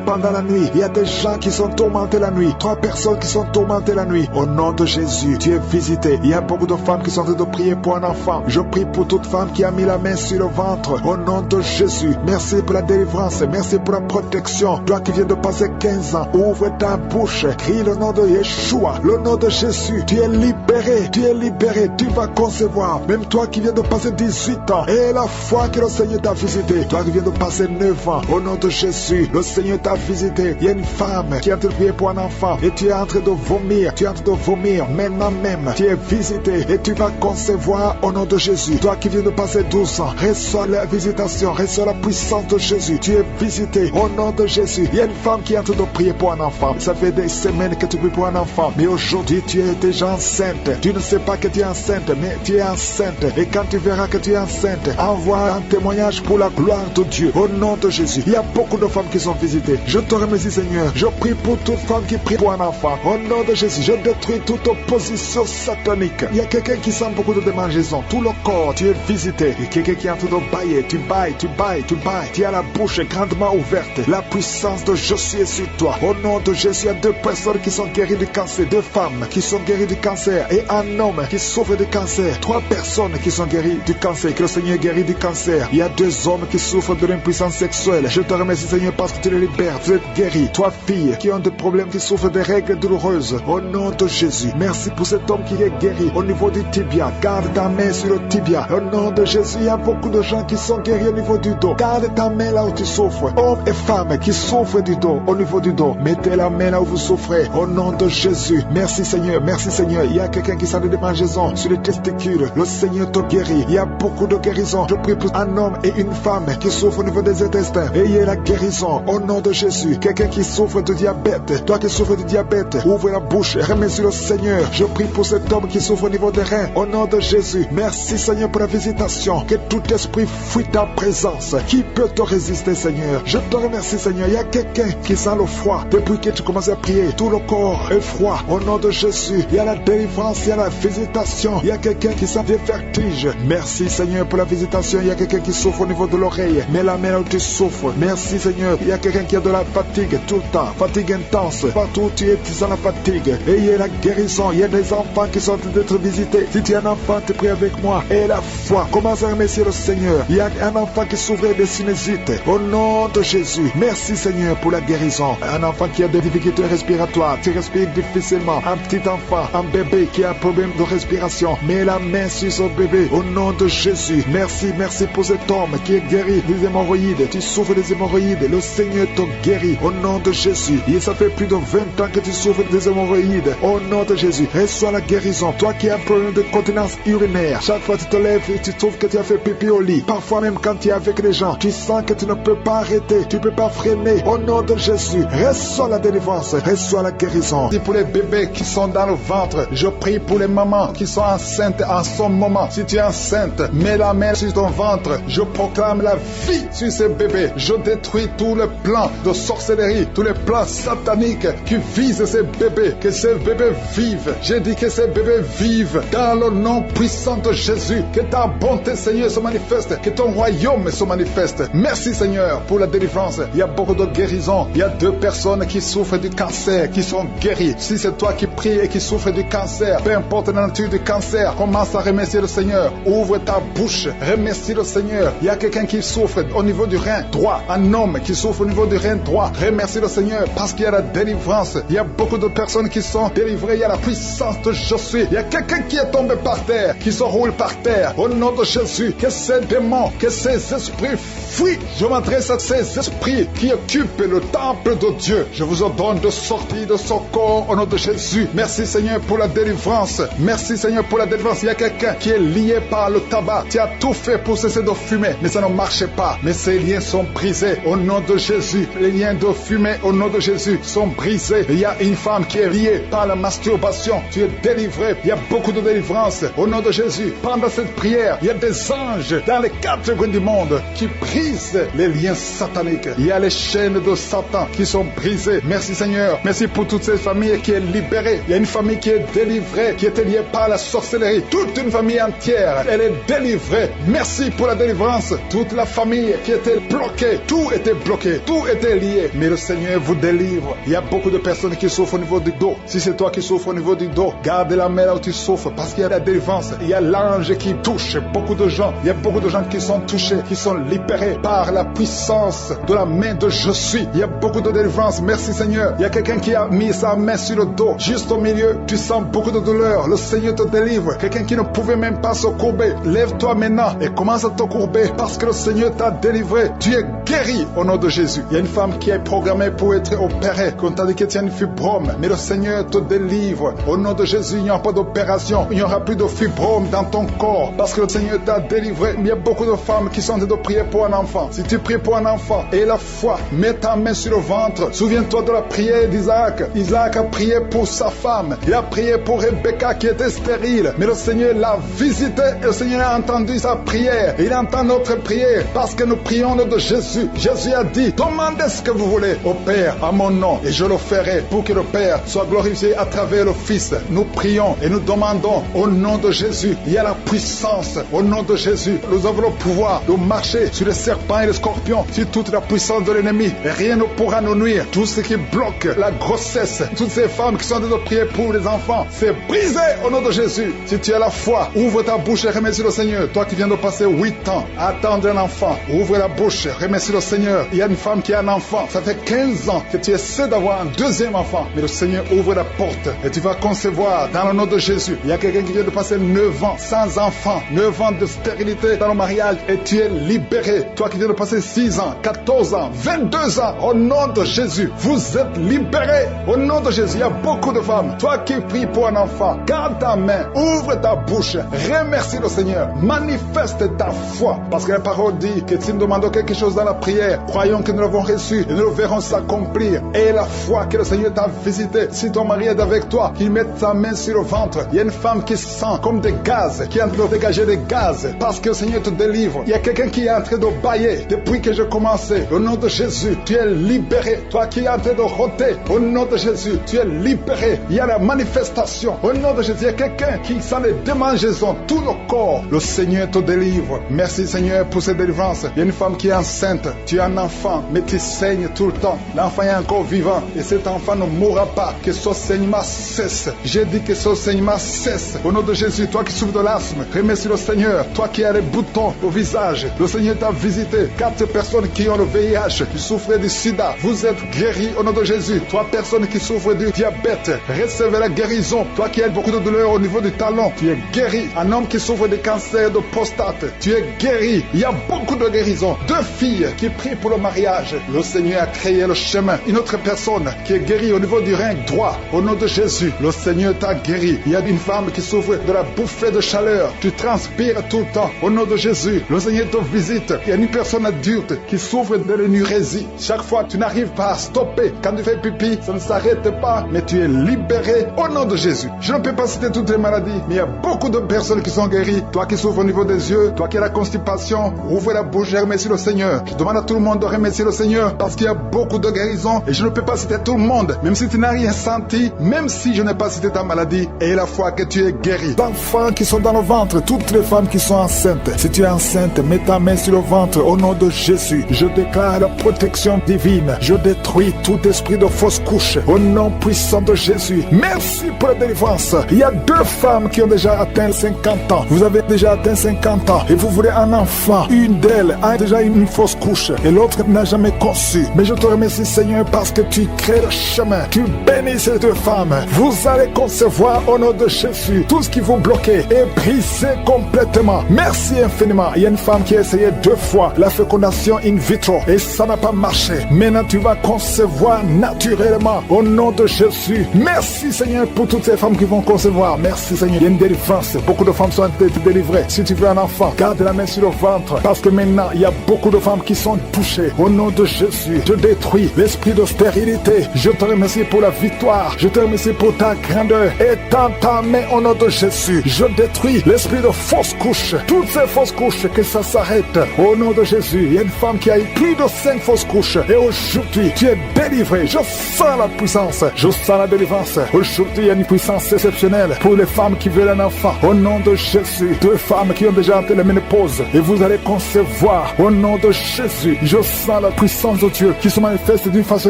pendant la nuit. Il y a des gens qui sont tourmentés la nuit. 3 personnes qui sont tourmentées la nuit au nom de Jésus. Tu es visité. Il y a beaucoup de femmes qui sont en train de prier pour un enfant. Je prie pour toute femme qui a mis la main sur le ventre au nom de Jésus. Merci pour la délivrance. Merci pour la protection. Toi qui viens de passer 15 ans, ouvre ta bouche, crie le nom de Yeshua, le nom de Jésus. Tu es libéré, tu es libéré, tu vas concevoir. Même toi qui viens de passer 18 ans, et la foi que le Seigneur t'a visité. Toi qui viens de passer 9 ans, au nom de Jésus, le Seigneur t'a visité. Il y a une femme qui est en train de prier pour un enfant, et tu es en train de vomir, tu es en train de vomir, maintenant même, tu es visité, et tu vas concevoir au nom de Jésus. Toi qui viens de passer 12 ans, reçois la visitation, reçois la puissance de Jésus. Tu es visité au nom de Jésus. Il y a une femme qui est en train de prier pour un enfant. Ça fait des semaines que tu pries pour un enfant, mais aujourd'hui tu es déjà enceinte. Tu ne sais pas que tu es enceinte, mais tu es enceinte. Et quand tu verras que tu es enceinte, envoie un témoignage pour la gloire de Dieu au nom de Jésus. Il y a beaucoup de femmes qui sont visitées. Je te remercie Seigneur. Je prie pour toute femme qui prie pour un enfant. Au nom de Jésus, je détruis toute opposition satanique. Il y a quelqu'un qui sent beaucoup de démangeaisons. Tout le corps, tu es visité. Et quelqu'un qui est en train de bailler. Tu bailles, tu bailles, tu bailles. Tu as la bouche grandement ouverte. La puissance de Jésus est sur toi. Au nom de Jésus, il y a 2 personnes qui sont guéries du cancer. 2 femmes qui sont guéries du cancer. Et un homme qui souffre du cancer. 3 personnes qui sont guéries du cancer. Que le Seigneur guérit du cancer. Il y a 2 hommes qui souffrent de l'impuissance sexuelle. Je te remercie Seigneur parce que tu les libères. Vous êtes guéris. 3 filles qui ont des problèmes, qui souffrent des règles douloureuses. Au nom de Jésus. Merci pour cet homme qui est guéri au niveau du tibia. Garde ta main sur le tibia. Au nom de Jésus, il y a beaucoup de gens qui sont guéris au niveau du dos. Garde ta main là où tu souffres. Hommes et femmes qui souffrent du dos, au niveau du dos. Mettez la main là où vous souffrez. Au nom de Jésus. Merci Seigneur. Merci Seigneur. Il y a quelqu'un qui sent des démangeaisons sur les testicules. Le Seigneur te guérit. Il y a beaucoup de guérisons. Je prie pour un homme et une femme qui souffrent au niveau des intestins. Ayez la guérison. Au nom de Jésus. Quelqu'un qui souffre de diabète. Toi qui souffres de diabète, ouvre la bouche et remercie le Seigneur. Je prie pour cet homme qui souffre au niveau des reins. Au nom de Jésus. Merci Seigneur pour la visitation. Que tout esprit fuit ta présence. Qui peut te résister Seigneur? Je te remercie Seigneur. Il y a quelqu'un qui sent le froid. Depuis que tu commences à prier, tout le corps est froid. Au nom de Jésus. Il y a la délivrance, il y a la visitation. Il y a quelqu'un qui sent des vertiges. Merci Seigneur pour la visitation. Il y a quelqu'un qui souffre au niveau de l'oreille. Mets la main là où tu souffres. Merci Seigneur. Il y a quelqu'un qui a de la fatigue tout le temps. Fatigue intense. Partout où tu es, tu sens la fatigue. Et il y a la guérison. Il y a des enfants qui sont en train d'être visités. Si tu es un enfant, tu pries avec moi. Et la foi. Commence à remercier le Seigneur. Il y a un enfant qui souffrait de sinusite. Au nom de Jésus. Merci Seigneur pour la guérison. Un enfant qui a des difficultés respiratoires. Tu respires difficilement. Un petit enfant, un bébé qui a un problème de respiration. Mets la main sur ce bébé. Au nom de Jésus. Merci, merci pour cet homme qui est guéri des hémorroïdes. Tu souffres des hémorroïdes. Le Seigneur te guérit. Au nom de Jésus. Et ça fait plus de 20 ans que tu souffres des hémorroïdes. Au nom de Jésus. Reçois la guérison. Toi qui as un problème de continence urinaire. Chaque fois que tu te lèves et tu trouves que tu as fait pipi au lit. Parfois même quand tu es avec les gens, tu sens que tu ne peux pas arrêter. Tu ne peux pas freiner. Au nom de Jésus. Reçois la délivrance. délivrance, reçois la guérison. Si pour les bébés qui sont dans le ventre, je prie pour les mamans qui sont enceintes en ce moment. Si tu es enceinte, mets la main sur ton ventre. Je proclame la vie sur ces bébés. Je détruis tous les plans de sorcellerie, tous les plans sataniques qui visent ces bébés. Que ces bébés vivent. J'ai dit que ces bébés vivent dans le nom puissant de Jésus. Que ta bonté, Seigneur, se manifeste. Que ton royaume se manifeste. Merci, Seigneur, pour la délivrance. Il y a beaucoup de guérisons. Il y a 2 personnes qui souffrent du cancer, qui sont guéries. Si c'est toi qui pries et qui souffres du cancer, peu importe la nature du cancer, commence à remercier le Seigneur. Ouvre ta bouche, remercie le Seigneur. Il y a quelqu'un qui souffre au niveau du rein droit, un homme qui souffre au niveau du rein droit. Remercie le Seigneur parce qu'il y a la délivrance. Il y a beaucoup de personnes qui sont délivrées. Il y a la puissance de je suis. Il y a quelqu'un qui est tombé par terre, qui se roule par terre. Au nom de Jésus, que ces démons, que ces esprits fuient. Je m'adresse à ces esprits qui occupent le temple de Dieu. Je vous ordonne de sortir de ce corps au nom de Jésus. Merci Seigneur pour la délivrance. Merci Seigneur pour la délivrance. Il y a quelqu'un qui est lié par le tabac. Tu as tout fait pour cesser de fumer, mais ça ne marchait pas. Mais ces liens sont brisés au nom de Jésus. Les liens de fumée au nom de Jésus sont brisés. Il y a une femme qui est liée par la masturbation. Tu es délivré. Il y a beaucoup de délivrance au nom de Jésus. Pendant cette prière, il y a des anges dans les 4 coins du monde qui brisent les liens sataniques. Il y a les chaînes de Satan qui sont brisées. Merci Seigneur. Merci pour toutes ces familles qui est libérée. Il y a une famille qui est délivrée, qui était liée par la sorcellerie. Toute une famille entière, elle est délivrée. Merci pour la délivrance. Toute la famille qui était bloquée, tout était bloqué, tout était lié. Mais le Seigneur vous délivre. Il y a beaucoup de personnes qui souffrent au niveau du dos. Si c'est toi qui souffres au niveau du dos, garde la main là où tu souffres parce qu'il y a la délivrance. Il y a l'ange qui touche beaucoup de gens. Il y a beaucoup de gens qui sont touchés, qui sont libérés par la puissance de la main de je suis. Il y a beaucoup de délivrance. Merci Seigneur. Il y a quelqu'un qui a mis sa main sur le dos. Juste au milieu, tu sens beaucoup de douleur. Le Seigneur te délivre. Quelqu'un qui ne pouvait même pas se courber. Lève-toi maintenant et commence à te courber parce que le Seigneur t'a délivré. Tu es guéri au nom de Jésus. Il y a une femme qui est programmée pour être opérée. Qu'on t'a dit que tu as une fibrome. Mais le Seigneur te délivre. Au nom de Jésus, il n'y aura pas d'opération. Il n'y aura plus de fibrome dans ton corps parce que le Seigneur t'a délivré. Il y a beaucoup de femmes qui sont en train de prier pour un enfant. Si tu pries pour un enfant et la foi, mets ta main sur le ventre. Souviens-toi de la prière d'Isaac. Isaac a prié pour sa femme. Il a prié pour Rebecca qui était stérile. Mais le Seigneur l'a visité et le Seigneur a entendu sa prière. Il entend notre prière parce que nous prions au nom de Jésus. Jésus a dit, demandez ce que vous voulez au Père à mon nom et je le ferai pour que le Père soit glorifié à travers le Fils. Nous prions et nous demandons au nom de Jésus. Il y a la puissance au nom de Jésus. Nous avons le pouvoir de marcher sur les serpents et les scorpions, sur toute la puissance de l'ennemi. Et rien ne pourra nous nuire. Tout ce qui bloque la grossesse, toutes ces femmes qui sont en train de prier pour les enfants, c'est brisé au nom de Jésus. Si tu as la foi, ouvre ta bouche et remercie le Seigneur. Toi qui viens de passer 8 ans à attendre un enfant, ouvre la bouche, remercie le Seigneur. Il y a une femme qui a un enfant. Ça fait 15 ans que tu essaies d'avoir un deuxième enfant. Mais le Seigneur ouvre la porte et tu vas concevoir dans le nom de Jésus. Il y a quelqu'un qui vient de passer 9 ans sans enfant, 9 ans de stérilité dans le mariage et tu es libéré. Toi qui viens de passer 6 ans, 14 ans, 22 ans, au nom de Jésus, vous êtes libérés. Au nom de Jésus, il y a beaucoup de femmes. Toi qui pries pour un enfant, garde ta main, ouvre ta bouche, remercie le Seigneur, manifeste ta foi. Parce que la parole dit que si nous demandons quelque chose dans la prière, croyons que nous l'avons reçu et nous le verrons s'accomplir. Et la foi que le Seigneur t'a visité, si ton mari est avec toi, qu'il mette sa main sur le ventre. Il y a une femme qui sent comme des gaz, qui est en train de dégager des gaz, parce que le Seigneur te délivre. Il y a quelqu'un qui est en train de bailler depuis que j'ai commencé. Au nom de Jésus, tu es libéré. Toi qui es en train de rôter, au nom de Jésus, tu es libéré. Il y a la manifestation. Au nom de Jésus, il y a quelqu'un qui sent les démangeaisons, tout le corps. Le Seigneur te délivre. Merci Seigneur pour cette délivrance. Il y a une femme qui est enceinte. Tu as un enfant, mais tu saignes tout le temps. L'enfant est encore vivant et cet enfant ne mourra pas. Que ce saignement cesse. J'ai dit que ce saignement cesse. Au nom de Jésus, toi qui souffres de l'asthme, remercie le Seigneur. Toi qui as les boutons au visage, le Seigneur t'a visité. 4 personnes qui ont le VIH, qui souffrent du sida, vous êtes guéris au nom de Jésus. 3 personnes qui souffrent du diabète, recevez la guérison. Toi qui as beaucoup de douleur au niveau du talon, tu es guéri. Un homme qui souffre de cancer de prostate, tu es guéri. Il y a beaucoup de guérisons. 2 filles qui prient pour le mariage, le Seigneur a créé le chemin. Une autre personne qui est guérie au niveau du rein droit, au nom de Jésus, le Seigneur t'a guéri. Il y a une femme qui souffre de la bouffée de chaleur, sueur, tu transpires tout le temps. Au nom de Jésus, le Seigneur te visite. Il y a une personne adulte qui souffre de l'énurésie. Chaque fois, tu n'arrives pas à stopper. Quand tu fais pipi, ça ne s'arrête pas, mais tu es libéré au nom de Jésus. Je ne peux pas citer toutes les maladies, mais il y a beaucoup de personnes qui sont guéries. Toi qui souffres au niveau des yeux, toi qui as la constipation, ouvre la bouche et remercie le Seigneur. Je demande à tout le monde de remercier le Seigneur parce qu'il y a beaucoup de guérisons et je ne peux pas citer tout le monde, même si tu n'as rien senti, même si je n'ai pas cité ta maladie, et la foi que tu es guéri. Enfants qui sont dans le ventre, toutes les femmes qui sont enceintes, si tu es enceinte, mets ta main sur le ventre au nom de Jésus. Je déclare la protection divine. Je détruis tout esprit de fausse couche au nom puissant de Jésus. Merci pour la délivrance. Il y a 2 femmes qui ont déjà atteint 50 ans. Vous avez déjà atteint 50 ans et vous voulez un enfant. Une d'elles a déjà une fausse couche et l'autre n'a jamais conçu. Mais je te remercie Seigneur parce que tu crées le chemin. Tu bénis ces 2 femmes. Vous allez concevoir au nom de Jésus. Tout ce qui vous bloquait est brisé complètement. Merci infiniment. Il y a une femme qui a essayé 2 fois la fécondation in vitro et ça n'a pas marché. Maintenant tu vas concevoir naturellement au nom de Jésus. Merci Seigneur pour toutes ces femmes qui vont concevoir. Merci Seigneur. Il y a une délivrance. Beaucoup de femmes sont délivrées. Si tu veux un enfant, garde la main sur le ventre parce que maintenant il y a beaucoup de femmes qui sont touchées. Au nom de Jésus, je détruis l'esprit de stérilité. Je te remercie pour la victoire. Je te remercie pour ta grandeur. Étends ta main au nom de Jésus. Je détruis l'esprit de fausse couche. Toutes ces fausses couches, que ça s'arrête. Au nom de Jésus, il y a une femme qui a eu plus de 5 fausses couches. Et aujourd'hui, tu es délivré. Je sens la puissance. Je sens la délivrance. Aujourd'hui, il y a une puissance exceptionnelle pour les femmes qui veulent un enfant. Au nom de Jésus, 2 femmes qui ont déjà atteint la ménopause. Et vous allez concevoir. Au nom de Jésus, je sens la puissance de Dieu qui se manifeste d'une façon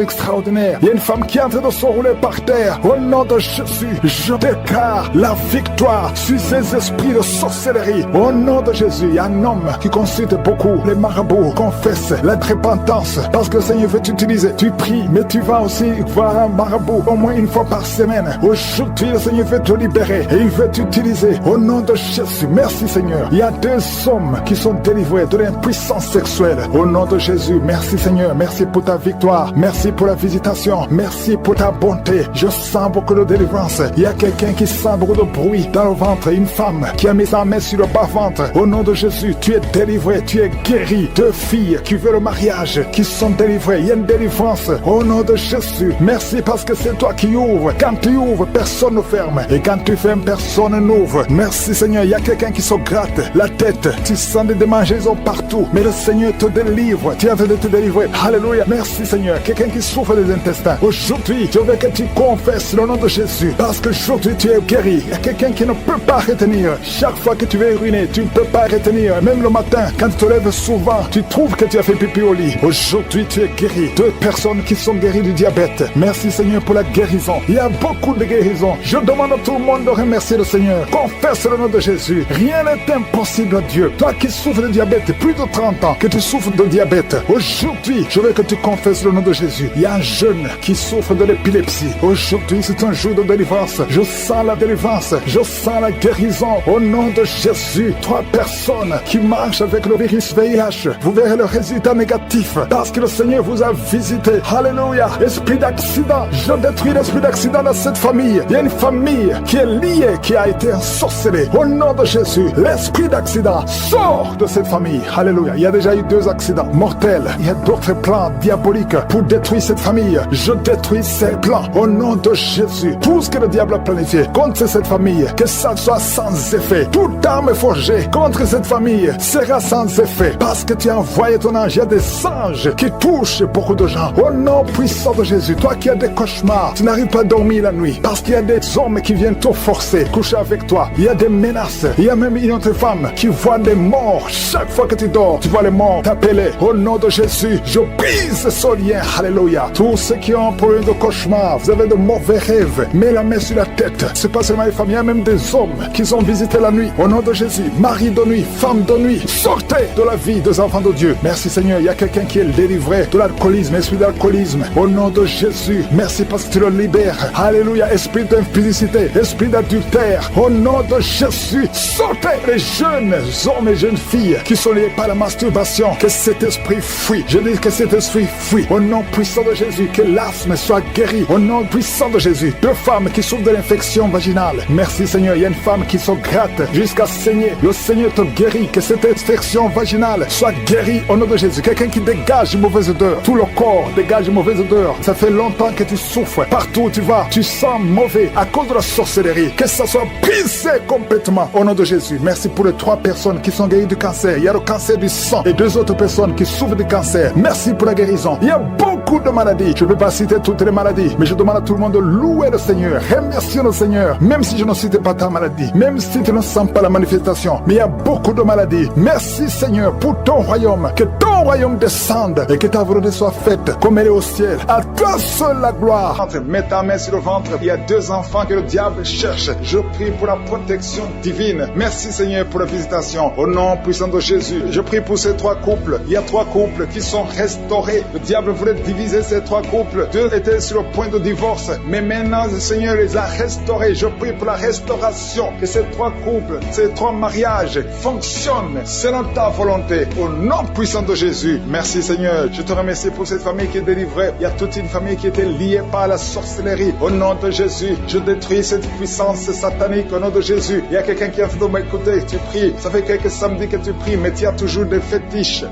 extraordinaire. Il y a une femme qui est en train de se rouler par terre. Au nom de Jésus, je déclare la victoire sur ces esprits de sorcellerie. Au nom de Jésus, il y a un homme qui consulte beaucoup les marabouts, confesse la repentance parce que le Seigneur veut t'utiliser. Tu pries, mais tu vas aussi voir un marabout au moins une fois par semaine. Aujourd'hui, le Seigneur veut te libérer et il veut t'utiliser. Au nom de Jésus, merci Seigneur. Il y a 2 hommes qui sont délivrés de l'impuissance sexuelle. Au nom de Jésus, merci Seigneur. Merci pour ta victoire. Merci pour la visitation. Merci pour ta bonté. Je sens beaucoup de délivrance. Il y a quelqu'un qui sent beaucoup de bruit dans le ventre. Une femme qui a mis sa main sur le bas-ventre. Au nom de Jésus, tu es délivré. Tu es guéri. 2 filles qui veulent le mariage, qui sont délivrées. Il y a une délivrance. Au nom de Jésus, merci parce que c'est toi qui ouvres. Quand tu ouvres, personne ne ferme. Et quand tu fermes, personne n'ouvre. Merci Seigneur. Il y a quelqu'un qui se gratte la tête. Tu sens des démangeaisons partout. Mais le Seigneur te délivre. Tu es en train de te délivrer. Alléluia. Merci Seigneur. Quelqu'un qui souffre des intestins. Aujourd'hui, je veux que tu confesses le nom de Jésus. Parce que aujourd'hui, tu es guéri. Il y a quelqu'un qui ne peut pas retenir. Chaque fois que tu veux uriner, tu ne peux pas retenir. Même le matin, quand tu te lèves souvent, tu trouves que tu as fait pipi au lit. Aujourd'hui, tu es guéri. 2 personnes qui sont guéries du diabète. Merci Seigneur pour la guérison. Il y a beaucoup de guérisons. Je demande à tout le monde de remercier le Seigneur. Confesse le nom de Jésus. Rien n'est impossible à Dieu. Toi qui souffres de diabète, plus de 30 ans que tu souffres de diabète. Aujourd'hui, je veux que tu confesses le nom de Jésus. Il y a un jeune qui souffre de l'épilepsie. Aujourd'hui, c'est un jour de délivrance. Je sens la délivrance. Je sens la guérison. Au nom de Jésus, 3 personnes qui marchent avec le virus VIH. Vous verrez le résultat négatif parce que le Seigneur vous a visité. Alléluia. Esprit d'accident. Je détruis l'esprit d'accident dans cette famille. Il y a une famille qui est liée, qui a été ensorcelée. Au nom de Jésus, l'esprit d'accident sort de cette famille. Alléluia. Il y a déjà eu 2 accidents mortels. Il y a d'autres plans diaboliques pour détruire cette famille. Je détruis ces plans au nom de Jésus. Tout ce que le diable a planifié contre cette famille, que ça soit sans effet. Toute arme forgée contre cette famille sera sans effet parce que tu as envoyé ton ange. Il y a des anges qui touchent beaucoup de gens. Au nom puissant de Jésus, toi qui as des cauchemars, tu n'arrives pas à dormir la nuit parce qu'il y a des hommes qui viennent te forcer, coucher avec toi. Il y a des menaces. Il y a même une autre femme qui voit des morts. Chaque fois que tu dors, tu vois les morts t'appeler. Au nom de Jésus, je brise ce lien. Alléluia. Tous ceux qui ont un problème de cauchemar, vous avez de mauvais rêves, mets la main sur la tête. C'est pas seulement les femmes, il y a même des hommes qui sont visités la nuit. Au nom de Jésus, mari de nuit, femme de nuit, sortez de la vie des enfants de Dieu. Merci Seigneur. Il y a quelqu'un qui est délivré de l'alcoolisme, esprit d'alcoolisme. Au nom de Jésus, merci parce que tu le libères. Alléluia. Esprit d'impudicité, esprit d'adultère. Au nom de Jésus, sortez les jeunes hommes et jeunes filles qui sont liés par la masturbation. Que cet esprit fuit. Je dis que cet esprit fuit. Au nom puissant de Jésus, que l'asthme soit guéri. Au nom puissant de Jésus, 2 femmes qui souffrent de l'infection vaginale. Merci Seigneur. Il y a une femme qui se gratte prostate jusqu'à saigner. Le Seigneur te guérit, que cette infection vaginale soit guérie au nom de Jésus. Quelqu'un qui dégage une mauvaise odeur, tout le corps dégage une mauvaise odeur. Ça fait longtemps que tu souffres. Partout où tu vas, tu sens mauvais à cause de la sorcellerie. Que ça soit brisé complètement au nom de Jésus. Merci pour les 3 personnes qui sont guéries du cancer. Il y a le cancer du sang et 2 autres personnes qui souffrent du cancer. Merci pour la guérison. Il y a beaucoup de maladies. Je ne peux pas citer toutes les maladies, mais je demande à tout le monde de louer le Seigneur. Remercier le Seigneur, même si je ne cite pas ta maladie, même si tu ne sens pas la manifestation. Mais il y a beaucoup de maladies. Merci Seigneur pour ton royaume. Que ton royaume descende et que ta volonté soit faite comme elle est au ciel. À toi seul la gloire. Mets ta main sur le ventre. Il y a 2 enfants que le diable cherche. Je prie pour la protection divine. Merci Seigneur pour la visitation. Au nom puissant de Jésus, je prie pour ces 3 couples. Il y a 3 couples qui sont restaurés. Le diable voulait diviser ces 3 couples. 2 étaient sur le point de divorce. Mais maintenant, le Seigneur les a restaurés. Je prie pour la restauration. Que ces 3 couples, ces 3 mariages fonctionnent selon ta volonté. Au nom puissant de Jésus. Merci Seigneur. Je te remercie pour cette famille qui est délivrée. Il y a toute une famille qui était liée par la sorcellerie. Au nom de Jésus, je détruis cette puissance satanique au nom de Jésus. Il y a quelqu'un qui est en train de m'écouter. Tu pries. Ça fait quelques samedis que tu pries, mais tu as toujours des fétiches,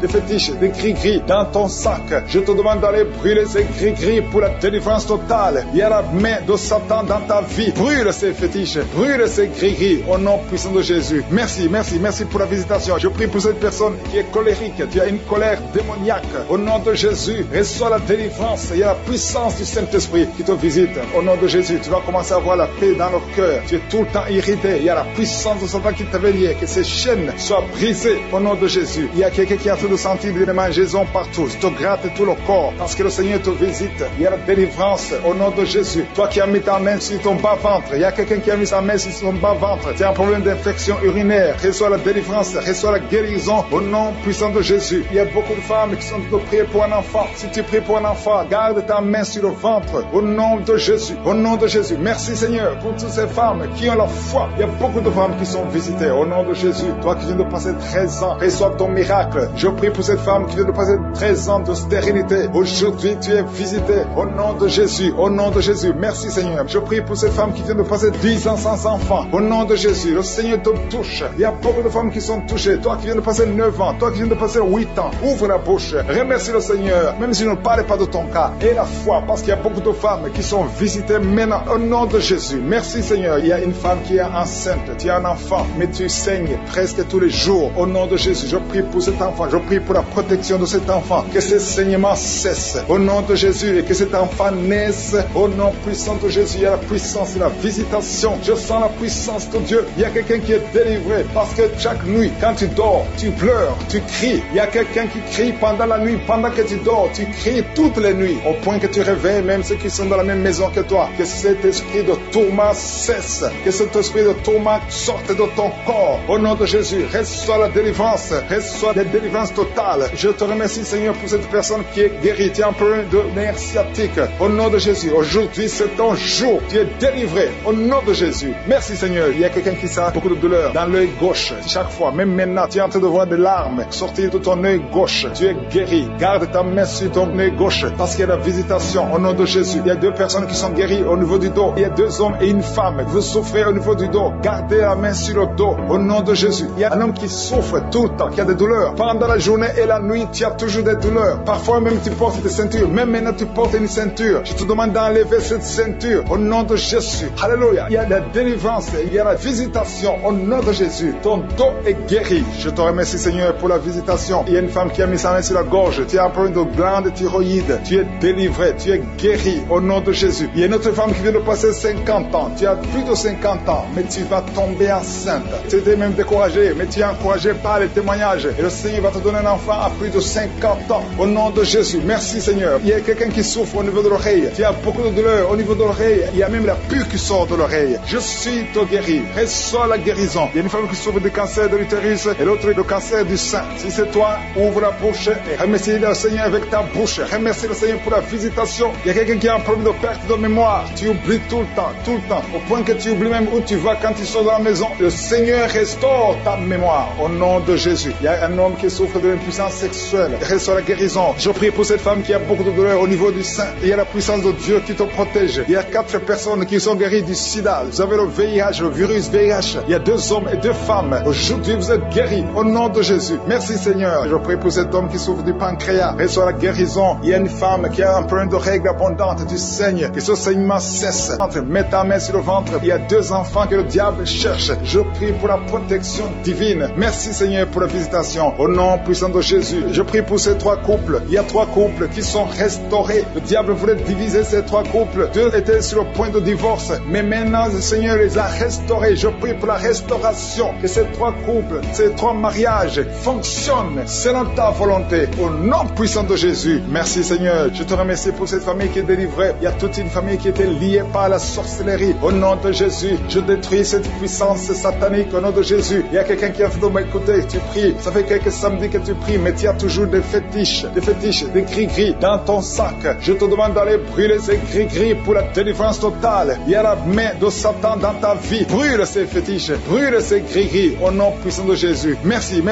des gris-gris dans ton sac. Je te demande d'aller brûler ces gris-gris pour la délivrance totale. Il y a la main de Satan dans ta vie. Brûle ces fétiches, brûle ces gris-gris au nom puissant de Jésus. Merci pour la visitation. Je prie pour cette personne qui est colérique. Tu as une colère démoniaque. Au nom de Jésus, reçois la délivrance. Il y a la puissance du Saint-Esprit qui te visite. Au nom de Jésus, tu vas commencer à avoir la paix dans le cœur. Tu es tout le temps irrité. Il y a la puissance de Satan qui t'avait lié. Que ces chaînes soient brisées au nom de Jésus. Il y a quelqu'un qui est en train de sentir des démangeaisons partout. Tu te grattes tout le corps parce que le Seigneur te visite. Il y a la délivrance au nom de Jésus. Toi qui as mis ta main sur ton bas-ventre, il y a quelqu'un qui a mis sa main sur son bas-ventre. Tu as un problème d'infection urinaire. Reçois la délivrance, reçois la guérison au nom puissant de Jésus. Il y a beaucoup de femmes qui sont en train de prier pour un enfant. Si tu pries pour un enfant, garde ta main sur le ventre au nom de Jésus. Au nom de Jésus. Merci Seigneur pour toutes ces femmes qui ont la foi. Il y a beaucoup de femmes qui sont visitées au nom de Jésus. Toi qui viens de passer 13 ans, reçois ton miracle. Je prie pour cette femme qui vient de passer 13 ans de stérilité. Aujourd'hui, tu es visité au nom de Jésus. Au nom de Jésus. Merci Seigneur. Je prie pour cette femme qui vient de passer 10 ans sans enfant. Au nom de Jésus. Le Seigneur te touche. Il y a beaucoup de femmes qui sont touchées. Toi qui viens de passer 9 ans. Toi qui viens de passer 8 ans. Ouvre la bouche. Remercie le Seigneur. Même si je ne parle pas de ton cas. Et la foi. Parce qu'il y a beaucoup de femmes qui sont visitées maintenant. Au nom de Jésus. Merci Seigneur. Il y a une femme qui est enceinte. Tu as un enfant. Mais tu saignes presque tous les jours. Au nom de Jésus. Je prie pour cet enfant. Je prie pour la protection de cet enfant. Que ce saignement cesse. Au nom de Jésus. Et que cet enfant naisse. Au nom puissant de Jésus. Il y a la puissance de la visitation. Je sens la puissance de Dieu. Il y a quelqu'un qui est délivré. Parce que chaque nuit, quand tu dors, tu pleures, tu cries. Il y a quelqu'un qui crie pendant la nuit. Pendant que tu dors, tu cries toutes les nuits. Au point que tu réveilles même ceux qui sont dans la même maison que toi. Que cet esprit de tourment cesse. Que cet esprit de tourment sorte de ton corps. Au nom de Jésus, reçois la délivrance. Reçois la délivrance totale. Je te remercie Seigneur pour cette personne qui est guérie. Tu as un problème de nerf sciatique. Au nom de Jésus, aujourd'hui c'est ton jour. Tu es délivré. Au nom de Jésus. Merci Seigneur. Il y a quelqu'un qui sent beaucoup de douleur dans l'œil gauche. Chaque fois, même maintenant, tu es en train de voir des larmes sortir de ton œil gauche. Tu es guéri. Garde ta main sur ton œil gauche parce qu'il y a la visitation. Au nom de Jésus. Il y a 2 personnes qui sont guéries au niveau du dos. Il y a 2 hommes et une femme. Vous souffrez au niveau du dos. Gardez la main sur le dos. Au nom de Jésus. Il y a un homme qui souffre tout le temps, qui a des douleurs. Pendant la journée et la nuit, tu as toujours des douleurs. Parfois même tu portes des ceintures. Même maintenant tu portes une ceinture. Je te demande d'enlever cette ceinture. Au nom de Jésus. Alléluia. Il y a la délivrance. Il y a la visitation. Au nom de Jésus. Ton dos est guéri. Je te remercie Seigneur pour la visitation. Il y a une femme qui a mis sa main sur la gorge. Tu as un problème de glande thyroïde. Tu es délivré. Tu es guéri. Au nom de Jésus. Il y a une autre femme qui vient de passer 50 ans. Tu as plus de 50 ans. Mais tu vas tomber enceinte. Tu étais même découragé. Mais tu es encouragé par les témoignages. Et le Seigneur va te donner un enfant à plus de 50 ans. Au nom de Jésus. Merci Seigneur. Il y a quelqu'un qui souffre au niveau de l'oreille. Tu as beaucoup de douleur au niveau de l'oreille. Il y a même la pus qui sort de l'oreille. Je suis te guéri. Reçois la guérison. Il y a une femme qui souffre du cancer de l'utérus et l'autre du cancer du sein. Si c'est toi, ouvre la bouche et remercie le Seigneur avec ta bouche. Remercie le Seigneur pour la visitation. Il y a quelqu'un qui a un problème de perte de mémoire. Tu oublies tout le temps, au point que tu oublies même où tu vas quand tu sors de la maison. Le Seigneur restaure ta mémoire au nom de Jésus. Il y a un homme qui souffre de l'impuissance sexuelle. Restaure la guérison. Je prie pour cette femme qui a beaucoup de douleur au niveau du sein. Il y a la puissance de Dieu qui te protège. Il y a 4 personnes qui sont guéries du sida. Vous avez le VIH, le virus VIH. Il y a 2 hommes et 2 femmes. Aujourd'hui, vous êtes guéris au nom de Jésus. Merci Seigneur. Je prie pour cet homme qui souffre du pancréas. Reçois la guérison. Il y a une femme qui a un problème de règles abondantes. Tu saignes. Que ce saignement cesse. Mets ta main sur le ventre. Il y a 2 enfants que le diable cherche. Je prie pour la protection divine. Merci Seigneur pour la visitation. Au nom puissant de Jésus. Je prie pour ces 3 couples. Il y a 3 couples qui sont restaurés. Le diable voulait diviser ces 3 couples. 2 étaient sur le point de divorce. Mais maintenant, le Seigneur les a restaurés. Je prie pour la restauration. Que ces 3 couples, ces 3 mariages fonctionnent selon ta volonté. Au nom puissant de Jésus. Merci Seigneur. Je te remercie pour cette famille qui est délivrée. Il y a toute une famille qui était liée par la sorcellerie. Au nom de Jésus, je détruis cette puissance satanique au nom de Jésus. Il y a quelqu'un qui a fait de m'écouter. Tu pries. Ça fait quelques samedis que tu pries, mais tu as toujours des fétiches, des gris-gris dans ton sac. Je te demande d'aller brûler ces gris-gris pour la délivrance totale. Il y a la main de Satan dans ta vie. Brûle ces fétiches, brûle ces gris-gris au nom puissant de Jésus. Merci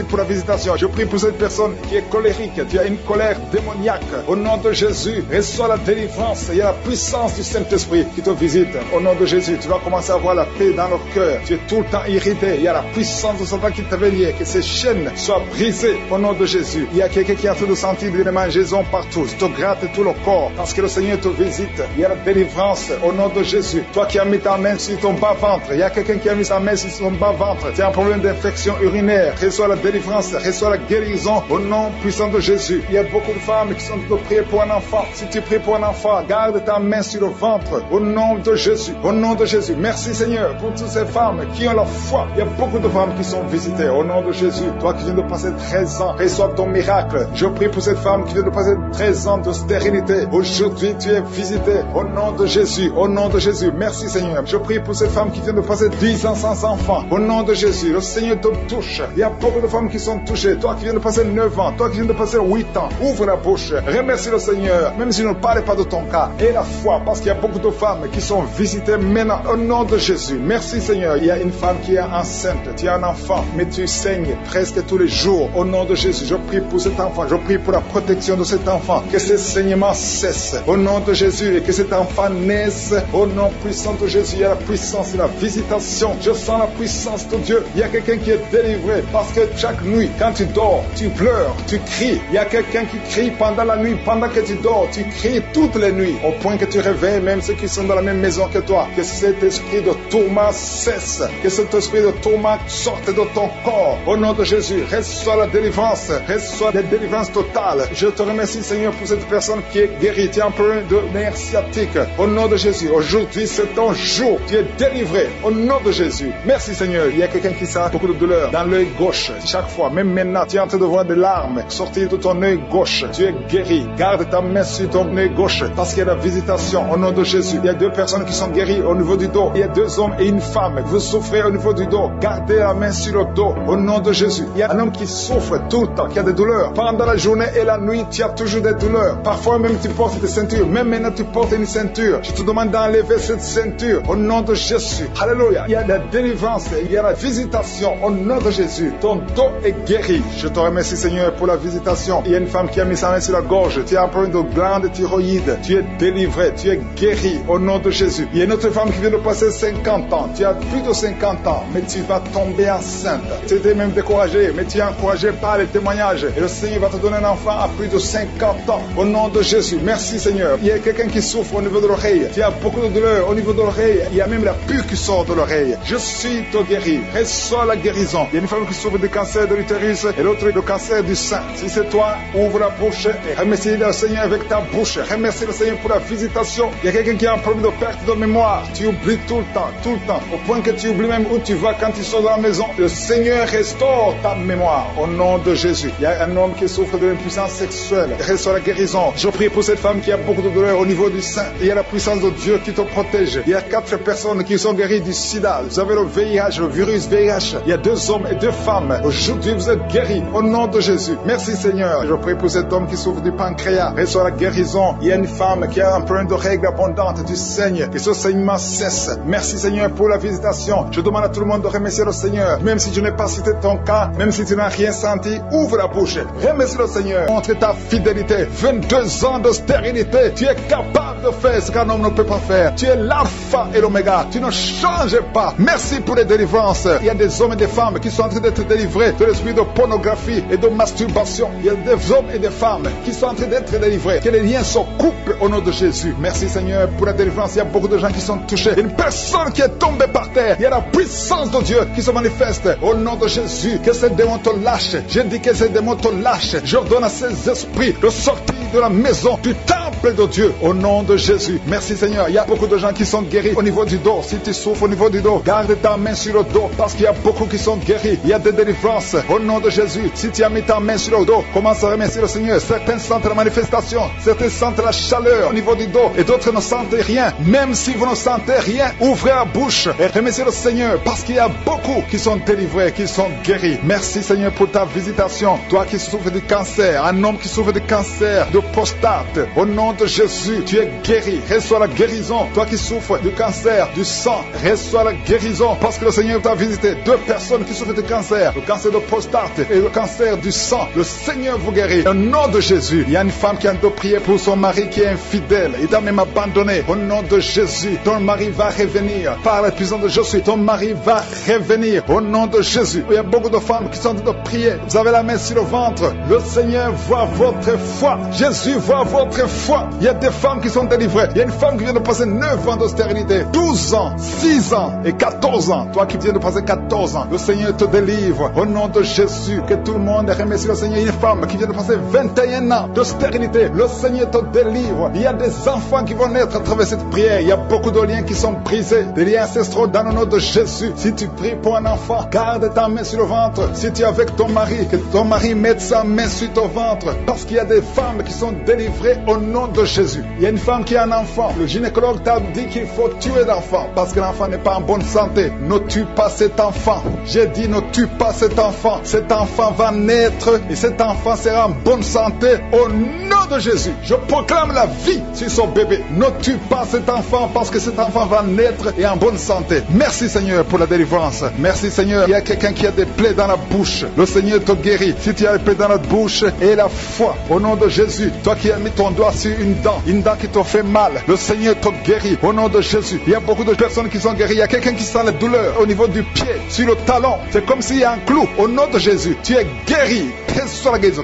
pour la visitation. Je prie pour cette personne qui est colérique. Tu as une colère démoniaque. Au nom de Jésus, reçois la délivrance. Il y a la puissance du Saint-Esprit qui te visite. Au nom de Jésus, tu vas commencer à avoir la paix dans le cœur. Tu es tout le temps irrité. Il y a la puissance de Satan qui t'avait lié. Que ces chaînes soient brisées au nom de Jésus. Il y a quelqu'un qui a fait de sentir des démangeaisons partout. Tu te grattes tout le corps parce que le Seigneur te visite. Il y a la délivrance au nom de Jésus. Toi qui as mis ta main sur ton bas-ventre. Il y a quelqu'un qui a mis sa main sur son bas-ventre. Tu as un problème d'infection urinaire. Reçois la délivrance. Reçois la guérison au nom puissant de Jésus. Il y a beaucoup de femmes qui sont de prier pour un enfant. Si tu pries pour un enfant, garde ta main sur le ventre au nom de Jésus. Au nom de Jésus. Merci Seigneur pour toutes ces femmes qui ont la foi. Il y a beaucoup de femmes qui sont visitées au nom de Jésus. Toi qui viens de passer 13 ans, reçois ton miracle. Je prie pour cette femme qui vient de passer 13 ans de stérilité. Aujourd'hui, tu es visitée au nom de Jésus. Au nom de Jésus. Merci Seigneur. Je prie pour cette femme qui vient de passer 10 ans sans enfant. Au nom de Jésus. Le Seigneur te touche. Il y a beaucoup de femmes qui sont touchées. Toi qui viens de passer 9 ans. Toi qui viens de passer 8 ans. Ouvre la bouche. Remercie le Seigneur. Même si je ne parle pas de ton cas. Et la foi. Parce qu'il y a beaucoup de femmes qui sont visitées maintenant. Au nom de Jésus. Merci Seigneur. Il y a une femme qui est enceinte. Tu as un enfant. Mais tu saignes presque tous les jours. Au nom de Jésus. Je prie pour cet enfant. Je prie pour la protection de cet enfant. Que ce saignement cesse. Au nom de Jésus. Et que cet enfant naisse. Au nom puissant de Jésus. Il y a la puissance et la visitation. Je sens la puissance de Dieu. Il y a quelqu'un qui est délivré. Parce que chaque nuit, quand tu dors, tu pleures, tu cries. Il y a quelqu'un qui crie pendant la nuit. Pendant que tu dors, tu cries toutes les nuits. Au point que tu réveilles même ceux qui sont dans la même maison que toi. Que cet esprit de tourment cesse. Que cet esprit de tourment sorte de ton corps. Au nom de Jésus, reçois la délivrance. Reçois la délivrance totale. Je te remercie Seigneur pour cette personne qui est guérie. Tu as un problème de nerf sciatique. Au nom de Jésus, aujourd'hui c'est ton jour. Tu es délivré. Au nom de Jésus. Merci Seigneur. Il y a quelqu'un qui sent beaucoup de douleur dans l'œil gauche. Chaque fois, même maintenant, tu es en train de voir des larmes sortir de ton œil gauche. Tu es guéri. Garde ta main sur ton œil gauche parce qu'il y a la visitation. Au nom de Jésus. Il y a 2 personnes qui sont guéries au niveau du dos. Il y a 2 hommes et une femme. Vous souffrez au niveau du dos. Gardez la main sur le dos. Au nom de Jésus. Il y a un homme qui souffre tout le temps, qui a des douleurs. Pendant la journée et la nuit, tu as toujours des douleurs. Parfois même tu portes des ceintures. Même maintenant tu portes une ceinture. Je te demande d'enlever cette ceinture. Au nom de Jésus. Alléluia. Il y a la délivrance. Il y a la visitation. Au nom de Jésus. Ton dos est guéri. Je te remercie Seigneur pour la visitation. Il y a une femme qui a mis sa main sur la gorge. Tu as un problème de glande thyroïde. Tu es délivré. Tu es guéri. Au nom de Jésus. Il y a une autre femme qui vient de passer 50 ans. Tu as plus de 50 ans. Mais tu vas tomber enceinte. Tu étais même découragé. Mais tu es encouragé par les témoignages. Et le Seigneur va te donner un enfant à plus de 50 ans. Au nom de Jésus. Merci Seigneur. Il y a quelqu'un qui souffre au niveau de l'oreille. Tu as beaucoup de douleur au niveau de l'oreille. Il y a même la pus qui sort de l'oreille. Je suis te guéri. Reçois la guérison. Il y a une femme qui souffre du cancer de l'utérus et l'autre du cancer du sein. Si c'est toi, ouvre la bouche et remercie le Seigneur avec ta bouche. Remercie le Seigneur pour la visitation. Il y a quelqu'un qui a un problème de perte de mémoire. Tu oublies tout le temps, au point que tu oublies même où tu vas quand tu sors de la maison. Le Seigneur restaure ta mémoire au nom de Jésus. Il y a un homme qui souffre de l'impuissance sexuelle. Reçois la guérison. Je prie pour cette femme qui a beaucoup de douleur au niveau du sein. Il y a la puissance de Dieu qui te protège. Il y a 4 personnes qui sont guéries du sida. Vous avez le VIH, le virus VIH. Il y a 2 hommes et 2 femmes. Aujourd'hui, vous êtes guéris au nom nom de Jésus. Merci Seigneur. Je prie pour cet homme qui souffre du pancréas. Reçois la guérison. Il y a une femme qui a un problème de règles abondantes. Tu saignes. Que ce saignement cesse. Merci Seigneur pour la visitation. Je demande à tout le monde de remercier le Seigneur. Même si je n'ai pas cité ton cas, même si tu n'as rien senti, ouvre la bouche. Remercie le Seigneur. Montre ta fidélité. 22 ans de stérilité. Tu es capable de faire ce qu'un homme ne peut pas faire. Tu es l'alpha et l'oméga. Tu ne changes pas. Merci pour les délivrances. Il y a des hommes et des femmes qui sont en train d'être délivrés de l'esprit de pornographie et de masturbation. Il y a des hommes et des femmes qui sont en train d'être délivrés. Que les liens se coupent au nom de Jésus. Merci Seigneur pour la délivrance. Il y a beaucoup de gens qui sont touchés. Une personne qui est tombée par terre. Il y a la puissance de Dieu qui se manifeste au nom de Jésus. Que ces démons te lâchent. Je dis que ces démons te lâchent. J'ordonne à ces esprits de sortir de la maison, du temple de Dieu, au nom de Jésus. Merci Seigneur. Il y a beaucoup de gens qui sont guéris au niveau du dos. Si tu souffres au niveau du dos, garde ta main sur le dos parce qu'il y a beaucoup qui sont guéris. Il y a des délivrances au nom de Jésus. Si tu as mis ta main sur le dos, commence à remercier le Seigneur. Certains sentent la manifestation, certains sentent la chaleur au niveau du dos et d'autres ne sentent rien. Même si vous ne sentez rien, ouvrez la bouche et remerciez le Seigneur parce qu'il y a beaucoup qui sont délivrés, qui sont guéris. Merci Seigneur pour ta visitation. Toi qui souffres du cancer, un homme qui souffre du cancer de prostate, au nom de Jésus, tu es guéri. Reçois la guérison. Toi qui souffres du cancer du sang, reçois la guérison parce que le Seigneur t'a visité. 2 personnes qui souffrent du cancer, le cancer de prostate et le cancer du sang. Le Seigneur vous guérit. Au nom de Jésus, il y a une femme qui a de prier pour son mari qui est infidèle. Il t'a même abandonné. Au nom de Jésus, ton mari va revenir. Par la puissance de Jésus, ton mari va revenir. Au nom de Jésus, il y a beaucoup de femmes qui sont en train de prier. Vous avez la main sur le ventre. Le Seigneur voit votre foi. Jésus voit votre foi. Il y a des femmes qui sont délivrées. Il y a une femme qui vient de passer 9 ans de stérilité, 12 ans, 6 ans et 14 ans. Toi qui viens de passer 14 ans, le Seigneur te délivre. Au nom de Jésus, que tout le monde remercie le Seigneur. Une femme qui vient de passer 21 ans de stérilité, le Seigneur te délivre. Il y a des enfants qui vont naître à travers cette prière. Il y a beaucoup de liens qui sont brisés, des liens ancestraux dans le nom de Jésus. Si tu pries pour un enfant, garde ta main sur le ventre. Si tu es avec ton mari, que ton mari mette sa main sur ton ventre. Parce qu'il y a des femmes qui sont délivrées au nom de Jésus. Il y a une femme qui a un enfant. Le gynécologue t'a dit qu'il faut tuer l'enfant parce que l'enfant n'est pas en bonne santé. Ne tue pas cet enfant. J'ai dit ne tue pas cet enfant. Cet enfant va naître et cet enfant sera en bonne santé au nom de Jésus. Je proclame la vie sur son bébé. Ne tue pas cet enfant parce que cet enfant va naître et en bonne santé. Merci Seigneur pour la délivrance. Merci Seigneur. Il y a quelqu'un qui a des plaies dans la bouche. Le Seigneur te guérit. Si tu as des plaies dans la bouche et la foi au nom de Jésus. Toi qui as mis ton doigt sur une dent qui te fait mal, le Seigneur te guérit au nom de Jésus. Il y a beaucoup de personnes qui sont guéries. Il y a quelqu'un qui sent la douleur au niveau du pied, sur le talon. C'est comme s'il y a un clou. Au nom de Jésus, tu es guéri.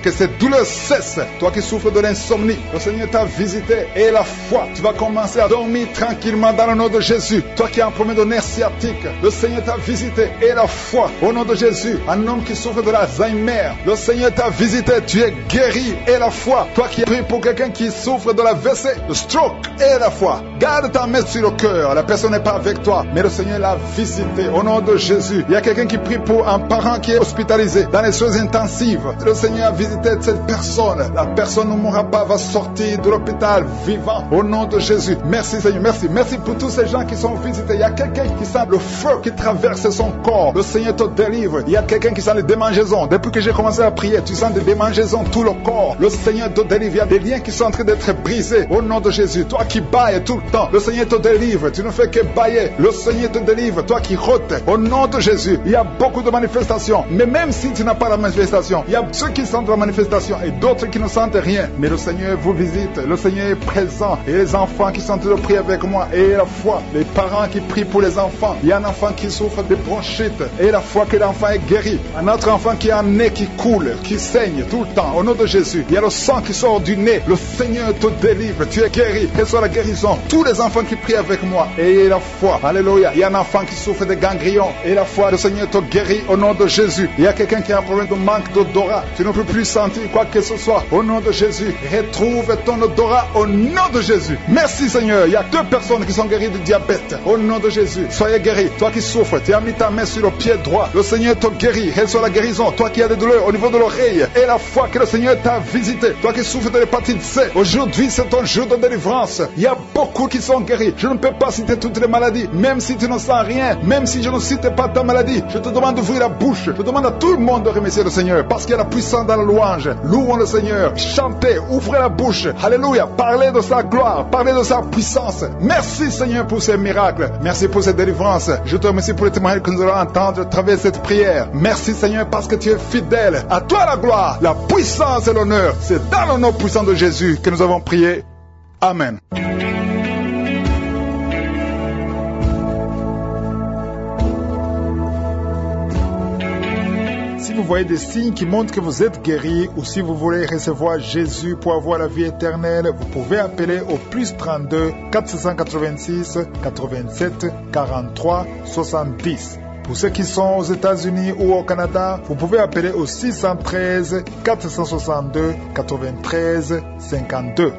Que cette douleur cesse. Toi qui souffres de l'insomnie, le Seigneur t'a visité et la foi, tu vas commencer à dormir tranquillement dans le nom de Jésus. Toi qui as un problème de nerf sciatique, le Seigneur t'a visité et la foi au nom de Jésus. Un homme qui souffre de l'Alzheimer, le Seigneur t'a visité, tu es guéri et la foi. Toi qui pries pour quelqu'un qui souffre de la WC, le stroke et la foi, garde ta main sur le cœur. La personne n'est pas avec toi, mais le Seigneur l'a visité au nom de Jésus. Il y a quelqu'un qui prie pour un parent qui est hospitalisé dans les soins intensifs. Le Seigneur a visité cette personne. La personne ne mourra pas, va sortir de l'hôpital vivant au nom de Jésus. Merci Seigneur, merci. Merci pour tous ces gens qui sont visités. Il y a quelqu'un qui sent le feu qui traverse son corps. Le Seigneur te délivre. Il y a quelqu'un qui sent les démangeaisons. Depuis que j'ai commencé à prier, tu sens des démangeaisons tout le corps. Le Seigneur te délivre. Il y a des liens qui sont en train d'être brisés au nom de Jésus. Toi qui bailles tout le temps, le Seigneur te délivre. Tu ne fais que bailler. Le Seigneur te délivre. Toi qui rotes au nom de Jésus. Il y a beaucoup de manifestations. Mais même si tu n'as pas la manifestation, il y a ceux qui sentent la manifestation et d'autres qui ne sentent rien. Mais le Seigneur vous visite. Le Seigneur est présent. Et les enfants qui sont en train de prier avec moi. Et la foi. Les parents qui prient pour les enfants. Il y a un enfant qui souffre de bronchite. Et la foi que l'enfant est guéri. Un autre enfant qui a un nez qui coule, qui saigne tout le temps. Au nom de Jésus. Il y a le sang qui sort du nez. Le Seigneur te délivre. Tu es guéri. Reçois la guérison. Tous les enfants qui prient avec moi. Et la foi. Alléluia. Il y a un enfant qui souffre de ganglions. Et la foi. Le Seigneur te guérit au nom de Jésus. Il y a quelqu'un qui a un problème de manque d'odorat. Tu ne peux plus sentir quoi que ce soit. Au nom de Jésus. Retrouve ton odorat au nom de Jésus. Merci Seigneur. Il y a 2 personnes qui sont guéries du diabète. Au nom de Jésus. Soyez guéris. Toi qui souffres. Tu as mis ta main sur le pied droit. Le Seigneur te guérit. Reçois la guérison. Toi qui as des douleurs au niveau de l'oreille. Et la foi que le Seigneur t'a visité. Toi qui souffres de l'hépatite C. Aujourd'hui, Aujourd'hui, c'est ton jour de délivrance. Il y a beaucoup qui sont guéris. Je ne peux pas citer toutes les maladies, même si tu ne sens rien, même si je ne cite pas ta maladie. Je te demande d'ouvrir la bouche. Je demande à tout le monde de remercier le Seigneur parce qu'il y a la puissance dans la louange. Louons le Seigneur. Chantez, ouvrez la bouche. Alléluia. Parlez de sa gloire, parlez de sa puissance. Merci Seigneur pour ces miracles. Merci pour cette délivrance. Je te remercie pour les témoignages que nous allons entendre à travers cette prière. Merci Seigneur parce que tu es fidèle. À toi la gloire, la puissance et l'honneur. C'est dans le nom puissant de Jésus que nous avons prié. Amen. Si vous voyez des signes qui montrent que vous êtes guéri ou si vous voulez recevoir Jésus pour avoir la vie éternelle, vous pouvez appeler au plus 32 486 87 43 70. Pour ceux qui sont aux États-Unis ou au Canada, vous pouvez appeler au 613 462 93 52.